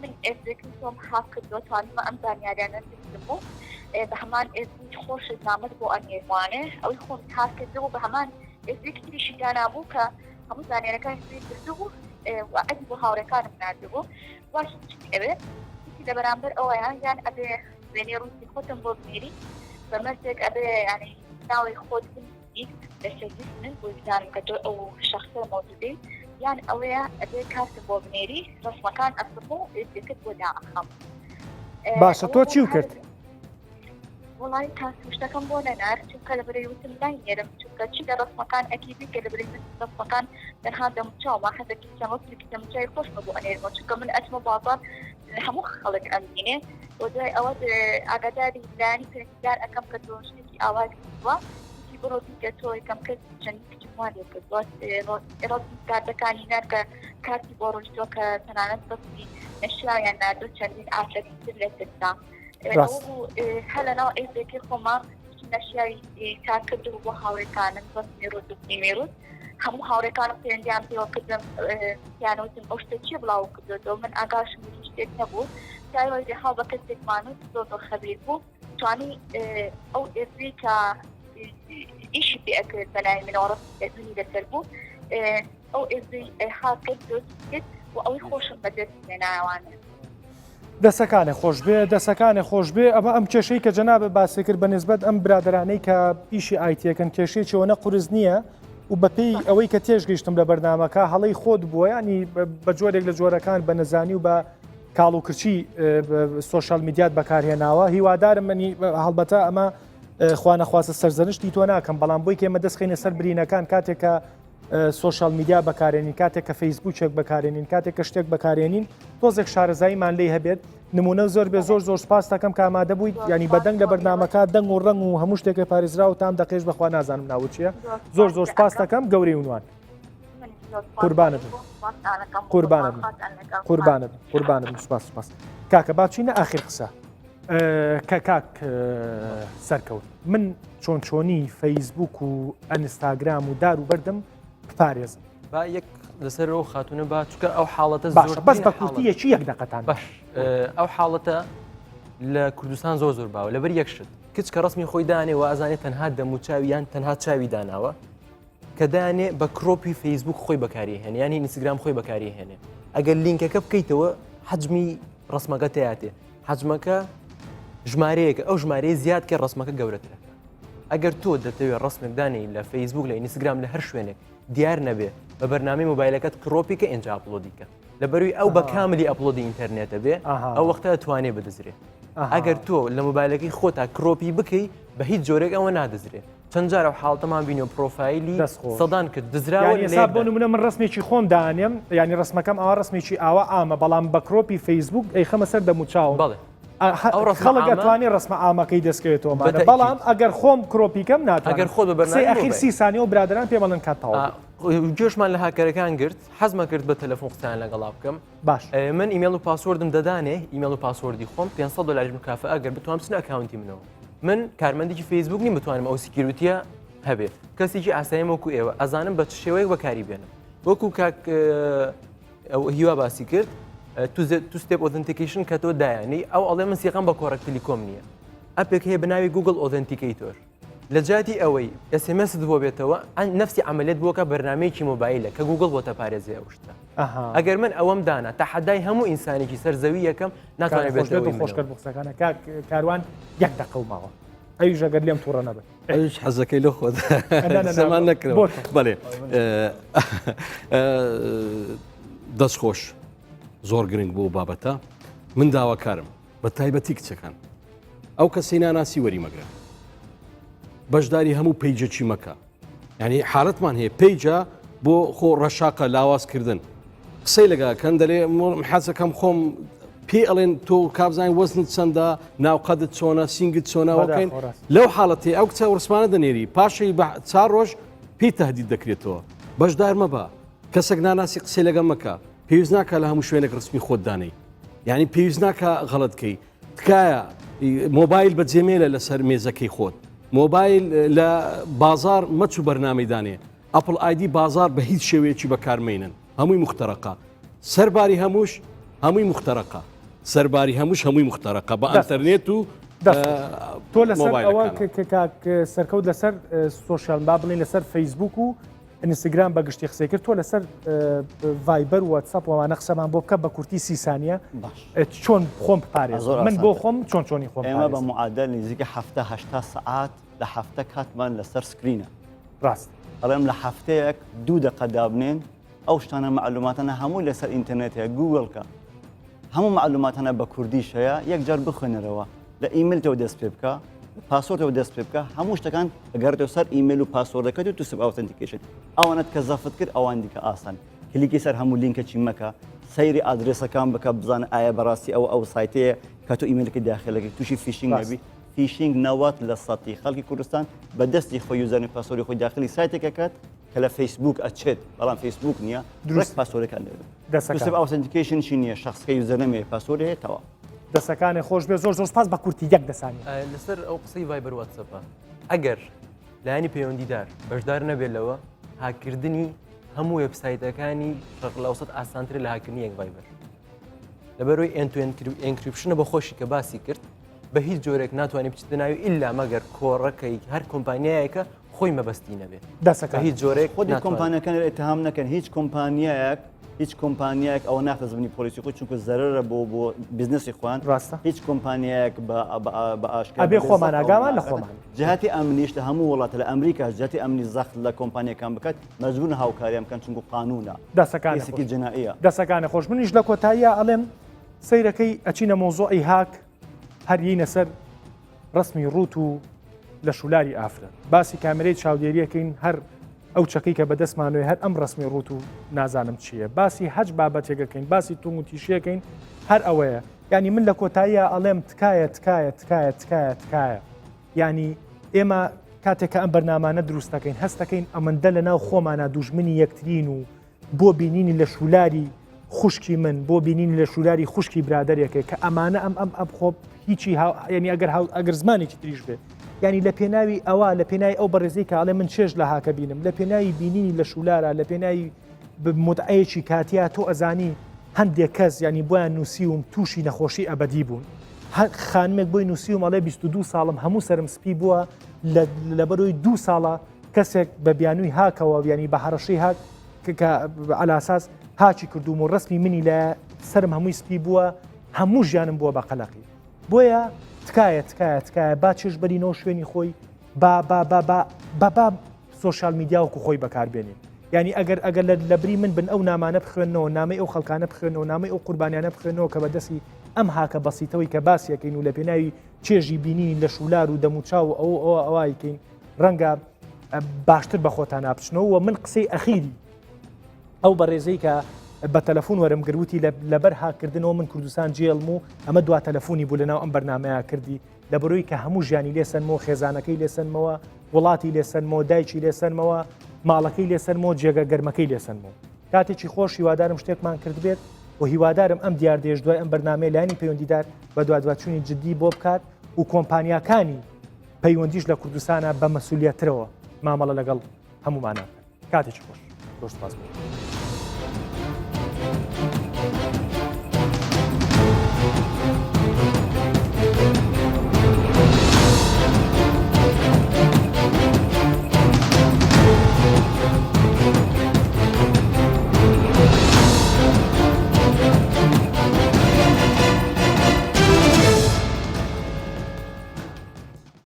من ئێزێکم تۆم حاف کردووە توانمە ئەم زانیاریانە دەستم بوو بە هەمان ئێزی خۆش زامت بۆ ئەنێوانێ ئەوی خۆم حاف کردەوە بە هەمان ئێزێکی تریشی دانابوو کە هەموو زانیارەکان کردبوو و ئەدی بۆ هاوڕێکانم نردبوو باش ئەوێت لە بەرامبەر ئەوەیان یان ئەبێ وێنێ ڕووسی خۆتم بۆ بنێری بە مەرجێک ئەبێ ینی ناوی خۆت بنویسیت لە سەرجیس من بۆ بزانم کە تۆ ئەو شەخصە مەوجودەی یان ئەوەیە ئەبێ کارتم بۆ بنێری ڕسمەکان ئەسم و ئێزێکت بۆ داخەم باشە تۆ چی کرد؟ وڵی کاسشتەکەم بۆ نەنار چونکە لە بەرەی وتم نایێرم چونکە چی لە ڕسمەکان ئەکیدی کە لە بەرەی ڕسمەکان تەنها دەموچاومە حەزەکی چەمەسلێکی دەموچای خۆشمە بۆ ئەنێرمە چونکە من ئەچمە بازار هەموو خەڵک ئەمبینێ و دوای ئەوە ئاگاداری زانی پێدار ئەەکەم کە تۆ شتێکی ئاوای بووە بڕۆ دیکە تۆ یەکەم کەس چەند کتوانێ کردوە ڕۆزی کاردەکانی نەرکە کاتی بۆ ڕۆژتۆ کە تەنانەت بەستی نەشایان ناردۆ چەندین ئافرەتی تر لە تردا هە لەناو ئێزێکی خۆما نەشیاوی کارکردو بۆ هاوڕێکانم بەس مێرۆت مێرۆت هەموو هاوڕێکانم پەیوەندیان پێوە کردم یانوتم ئەو شتە چی بڵاو کردوەوە من ئاگاشم شتێک نەبوو تاوەی هاو بە کەسێکمانوت زۆر خەبیر بوو توانی ئەو ئێزی کە ئیشی پێ ئەکرد بەلای منەوە ڕستی لەسەر بوو ئەو ئێزی ها کرد دۆست کرد و ئەوەی خۆشم بەدەست هێنایوانە دەسەکانە خۆش بێ ئەمە ئەم کێشەی کە جەنابە باسی کرد بە نسبەت ئەم برادرانەی کە ئیشی ئایتیەکەن کێشەیەکی ئەوە قورس نییە و بەپێی ئەوەی کە تێژگەیشتم لە بەرنامەکە هەڵەی خۆت بووە ینی بە جۆرێک لە جۆرەکان بە نەزانی و بە کاڵ و کرچی سۆشال میدیات بەکارهێناوە هیوادارم منی هەڵبەتە ئەمە خوانەخواستە سەرزەنشتی تۆ ناکەم بەڵام بۆی کێمە دەستخینە سەر برینەکان کاتێکە سۆشال میدیا بەکارێنین کاتێک کە فەیسبووچێک بەکارێنین کاتێک کە شتێک بەکارێنین تۆزێک شارەزاییمان لێ هەبێت نمونە زۆر بێ زۆر سپاس دەکەم کە ئامادە بوویت ینی بەدەنگ لە بەرنامەکە دەنگ و ڕەنگ و هەموو شتێکی پارێزرا و تام دەقێش بەخوا نازانم ناوت چییە زۆر سپاس دەکەم گەورەی ونوان قوربانت سپاس کاکە باچینە ئاخر قسە کە کاک سەرکەوت من چۆنچۆنی فەیسبوک و ئەنستاگرام و دار و بەردەم پارێزم با یەک لەسەرەوە خاتونە با چکە ئەو حاڵەتە باشە بەس بە کورتیەکی یەک دەقەتان باش ئەو حاڵەتە لە کوردستان زۆر باوە لەبەر یەک شت کچ کە ڕسمی خۆی دانێ و ئازانێت تەنها دەموچاویان تەنها چاوی داناوە کە دانێ بە کڕۆپی فەیسبوک خۆی بەکاری هێنێ ینی ئینستاگرام خۆی بەکاری هێنێ ئەگەر لینکەکە بکەیتەوە حجمی ڕسمەکە تیاتێ حجمەکە ژمارەیەکە ئەو ژمارەیە زیاد کە ڕسمەکە گەورەترە ئەگەر تۆ دەتەوێت ڕسمێک دانی لە فەیسبوک لە ئینستاگرام لە هەر شوێنێک دیار نەبێ بە بەرنامەی مۆبایلەکەت کڕۆپی کە ئێنج ئاپلۆدیکە لەبەروی ئەو بە کاملی ئەپلۆدی ئینتەرنێتە بێ ئەو وەختە دەتوانێ بدەزرێ ئەگەر تۆ لە مۆبایلەکەی خۆتا کڕۆپی بکەی بە هیچ جۆرێک ئەوە نادەزرێ چەند جارە حاڵتەمان بینۆ پرۆفایلی سەدان کرد دزراوە بۆ منە من ڕسمێکی خۆم دانێم ینی ڕسمەکەم ئاوا ڕسمێکی ئاوا ئامە بەڵام بە کڕۆپی فەیسبوک ئەی خەمە سەر دەموچاو بەڵێ خەڵک دەتوانێت ڕسمە ئامەکەی دەستکەوێتەوە بەڵام ئەگەر خۆم کڕۆپیکەم ناتوانێت ئەگەر خۆت بە بەرنامەی ئەخیر 30 ثانیە و برادران پێ بەڵێن کاتەوە گوێشمان لە هاکەرەکان گرت حەزمە کرد بە تەلەفۆن قسەیان لەگەڵا بکەم باش من ئیمێل و پاسوردم دەدانێ ئیمێل و پاسوردی خۆم 500 دلار مکافە ئەگەر بتوانم بچنە ئەکاونتی منەوە من کارمەندێکی فەیسبوک نیم بتوانم ئەو سیکیورتیە هەبێ کەسێکی ئاساییم وەکو ئێوە ئەزانم بە چ شێوەیەک بەکاری بێنم وەکو کاک هیوا باسی کرد تو ستێپ ئۆدنتیکیشن کە تۆ دایانی ئەو ئەڵێ من سیقام بە کۆڕەک تەلیکۆم نییە ئەپێک هەیە بناوی گوگل ئۆدنتیکیتۆر لە جاتی ئەوەی ئەسمس بۆ بێتەوە نفسی عملێت بووکە بەرنمەیەکی مۆبایلە کە گوگل بۆ تەپارێزی ئەوشتە ئەگەر من ئەوەم دانا تا حەدای هەموو ئینسانێکی سەرزەوی یەکەم ناتوانێت بێت خۆشکرد بخسەکانە کاروان یەک دەقڵماوە ئەویش ئەگەر لێم تووڕە نەبێت ئەوش حەزەکەی لە خۆت زەمان نەکرەوە بەڵێ دەستخۆش زۆر گرنگ بوو بابەتە من داواکارم بە تایبەتی کچەکان ئەو کەسەی ناناسی وەری مەگرە بەشداری هەموو پیجەکی مەکە یعنی حالەتمان هەیە پیجە بۆ خۆ ڕەشاقە لاوازکردن قسەی لەگەکەن دەڵێ حەزەکەم خۆم پێ ئەڵێن تۆ کابزانین وەزنت چەندە ناوقەدت چۆنە سینگت چۆناوەکەین لەو حاڵەتی ئەو کچە ڕسمانە دەنێری پاشەی 4 ڕۆژ پێی تهدید دەکرێتەوە بەشدار مەبە کەسێک ناناسی قسەی لەگەم مەکە پێویست ناکە لە هەموو شوێنێک ڕسمی خۆت دانەی یعنی پێویست ناکە غەڵەتکەی تکایە مۆبایل بەجێمێلە لەسەر مێزەکەی خۆت مۆبایل لە بازار مەچوو بەرنامەی دانێ ئەپڵ ئایدی بازار بە هیچ شێوەیەکی بەکارمێنن هەمووی مختەرەقە سەرباری هەمووش هەمووی مختەرەقە سەرباری هەمووش هەمووی مختەرەقە بە ئەتەرنێت و تۆ لەسەر ئەوە سەرکەوت لەسەر سۆشیال با بڵێن لەسەر فەیسبوک و ئینستاگرام بە گشتی قسەی کرد تۆ لەسەر ڤایبەر و واتساپ وانە قسەمان بۆ بکە بە کورتی 30 ثانیە چۆن خۆم پارێز من بۆ خۆم چۆنی خۆم ئێمە بە معادل نزیکە 7 سعات لە هەفتە کاتمان لەسەر سکرینە ڕاست ئەڵێم لە هەفتەیەک 2 دقە دابنێن ئەو شتانە معلوماتانە هەموو لەسەر ئینتەرنێتەیە گوگڵکە هەموو معلوماتانە بە کوردیش هەیە یەکجار بخوێنەرەوە لە ئیملتەوە دەست پێ بکە پاسۆرتەوە دەست پێ بکە هەموو شتەکان ئەگەڕێتەوە سەر ئیمێل و پاسۆردەکەت و توسب ئاوتەنتیکیشن ئەوانت کە زەفت کرد ئەوان دیکە ئاسان کلیکی سەر هەموو لینکەچی مەکە سەیری ئادرێسەکان بکە بزانە ئایا بەڕاستی ئەو سایتەیە کە تۆ ئیمێلەکە داخلەکەی تووشی فیشینگ نەبی فیشینگ 90% خەڵکی کوردستان بە دەستی خۆی یوزەرنی پاسۆری خۆی داخلی سایتێکەکەت کە لە فەیسبوک ئەچێت بەڵام فەیسبوک نییە درست پاسۆرەکان توسب ئاوتەنتیکیشن چی نییە شخصەکە یوزەرنەمێ پاسۆری هەیە تەواو دەسەکانی خۆش بێ زۆر سپاس بە کورتی یەک دەسانی لەسەر ئەو قسەی ڤایبەر واتسەپە ئەگەر لایانی پەیوەندیدار بەشدار نەبێت لەوە هاکردنی هەموو وێبسایتەکانی شەرق لەوسەد ئاسانترە لە هاکردنی یەک ڤایبەر لەبەرەوەی ئەنکریپشنە بە خۆشی کە باسی کرد بە هیچ جۆرێک ناتوانانی بچیتە ناوی ئللا مەگەر کۆڕەکەی هەر کۆمپانیایەکە خۆی مەبەستی نەبێت دەسەکە هیچ جۆرێک خۆی کۆمپانیەکان ئێتهام نەکەن هیچ کۆمپانیایەک ئەوە ناخەزبنی پۆلیسی خۆی چونکە زەرەرە بۆ بیزنسی خوان ڕاستە هیچ کۆمپانیایەک بە ئاشکار ئەبێ خۆمان ئاگامان لە خۆمان جهاتی ئەمنیش لە هەموو وڵاتە لە ئەمریکا جهاتی ئەمنی زەخت لە کۆمپانیەکان بکات مەجبورن هاوکاریان بکەن چونکە قانونە دەسەکانی جنائیە دەسەکانی خۆش منیش لە کۆتاییە ئەڵێم سەیرەکەی ئەچینە مۆزۆی هاک هەرینە سەر ڕسمی ڕوت و لە شولاری ئافرەت باسی کامێرەی چاودێریەکەین هەر ئەو چەکەی کە بەدەستمانوێ هەر ئەم ڕسمی ڕوت و نازانم چییە باسی هەج بابەتێکەکەین باسی توم و تیشیەکەین هەر ئەوەیە ینی من لە کۆتاییە ئەڵێم تکایە ینی ئێمە کاتێککە ئەم بەرنامانە دروستەکەین هەستەکەین ئەمەندە لە ناو خۆمانە دوژمنی یەکترین و بۆ بینینی لە شولاری خوشکی من بۆ بینین لە شولاری خوشکی برادێکە کە ئەمانە ئەم خۆ هیچی ینی ئەگەر زمانێکی تریش بێت ینی لە پێناوی ئەوە لە پێناوی ئەو بەڕێزەی کاڵێ من چێژ لە هاکە بینم لە پێناوی بینینی لە شولارە لە پێناوی متعەیەکی کاتیا تۆ ئەزانی هەندێک کەس ینی بۆیان نووسیوم تووشی نەخۆشی ئەبدی بوون خانمێک بۆی نووسیوم ئەڵێ 22 ساڵم هەموو سرم سپی بووە لە بەرۆی 2 ساڵە کەسێک بە بیانووی هاکەوە ینی بە هەڕەشەی هاک علاساس هاچی کردوم و ڕسمی منی لە سرم هەمووی سپی بووە هەموو ژیانم بووە بە قەلەقی بۆیە تکایە با چێژ بەرینەوە شوێنی خۆی با سۆشال میدیا وەکو خۆی بەکاربێنین ینی ئەگەر لە بری من بن ئەو نامانە بخوێنەوە نامەی ئەو خەڵکانە بخوێنەوە نامەی ئەو قوربانیانە بخوێنەوە کە بەدەستی ئەم هاکە بەسیتەوەی کە باسیەکەین و لە پێناوی چێژی بینین لە شولار و دەموچاو و ئەوایکەین ڕەنگە باشتر بە خۆتان ناپچنەوە و من قسەی ئەخیری ئەو بەڕێزەی کە بە تەلەفۆن وەرم گروتی لەبەر هاکردنەوە من کوردستان جێڵم و ئەمە دوا تەلەفۆنی بوو لەناو ئەم بەرنامەیە کردی لە بەرۆی کە هەموو ژیانی لێسەنمەوە خێزانەکەی لێسەنمەوە وڵاتی لێسەنمەوە دایکی لێسەنمەوە ماڵەکەی لێسەنمەوە جێگە گەرمەکەی لێسەنمەوە کاتێکی خۆش هیوادارم شتێکمان کرد بێت و هیوادارم ئەم دیاردێش دوای ئەم بەرنامەی لایانی پەیوەندیدار بە دوادواچوونی جددی بۆ بکات و کۆمپانیاکانی پەیوەندیش لە کوردستانە بە مەسئولیەترەوە مامەڵە لەگەڵ هەمومانە کاتێکی خۆش.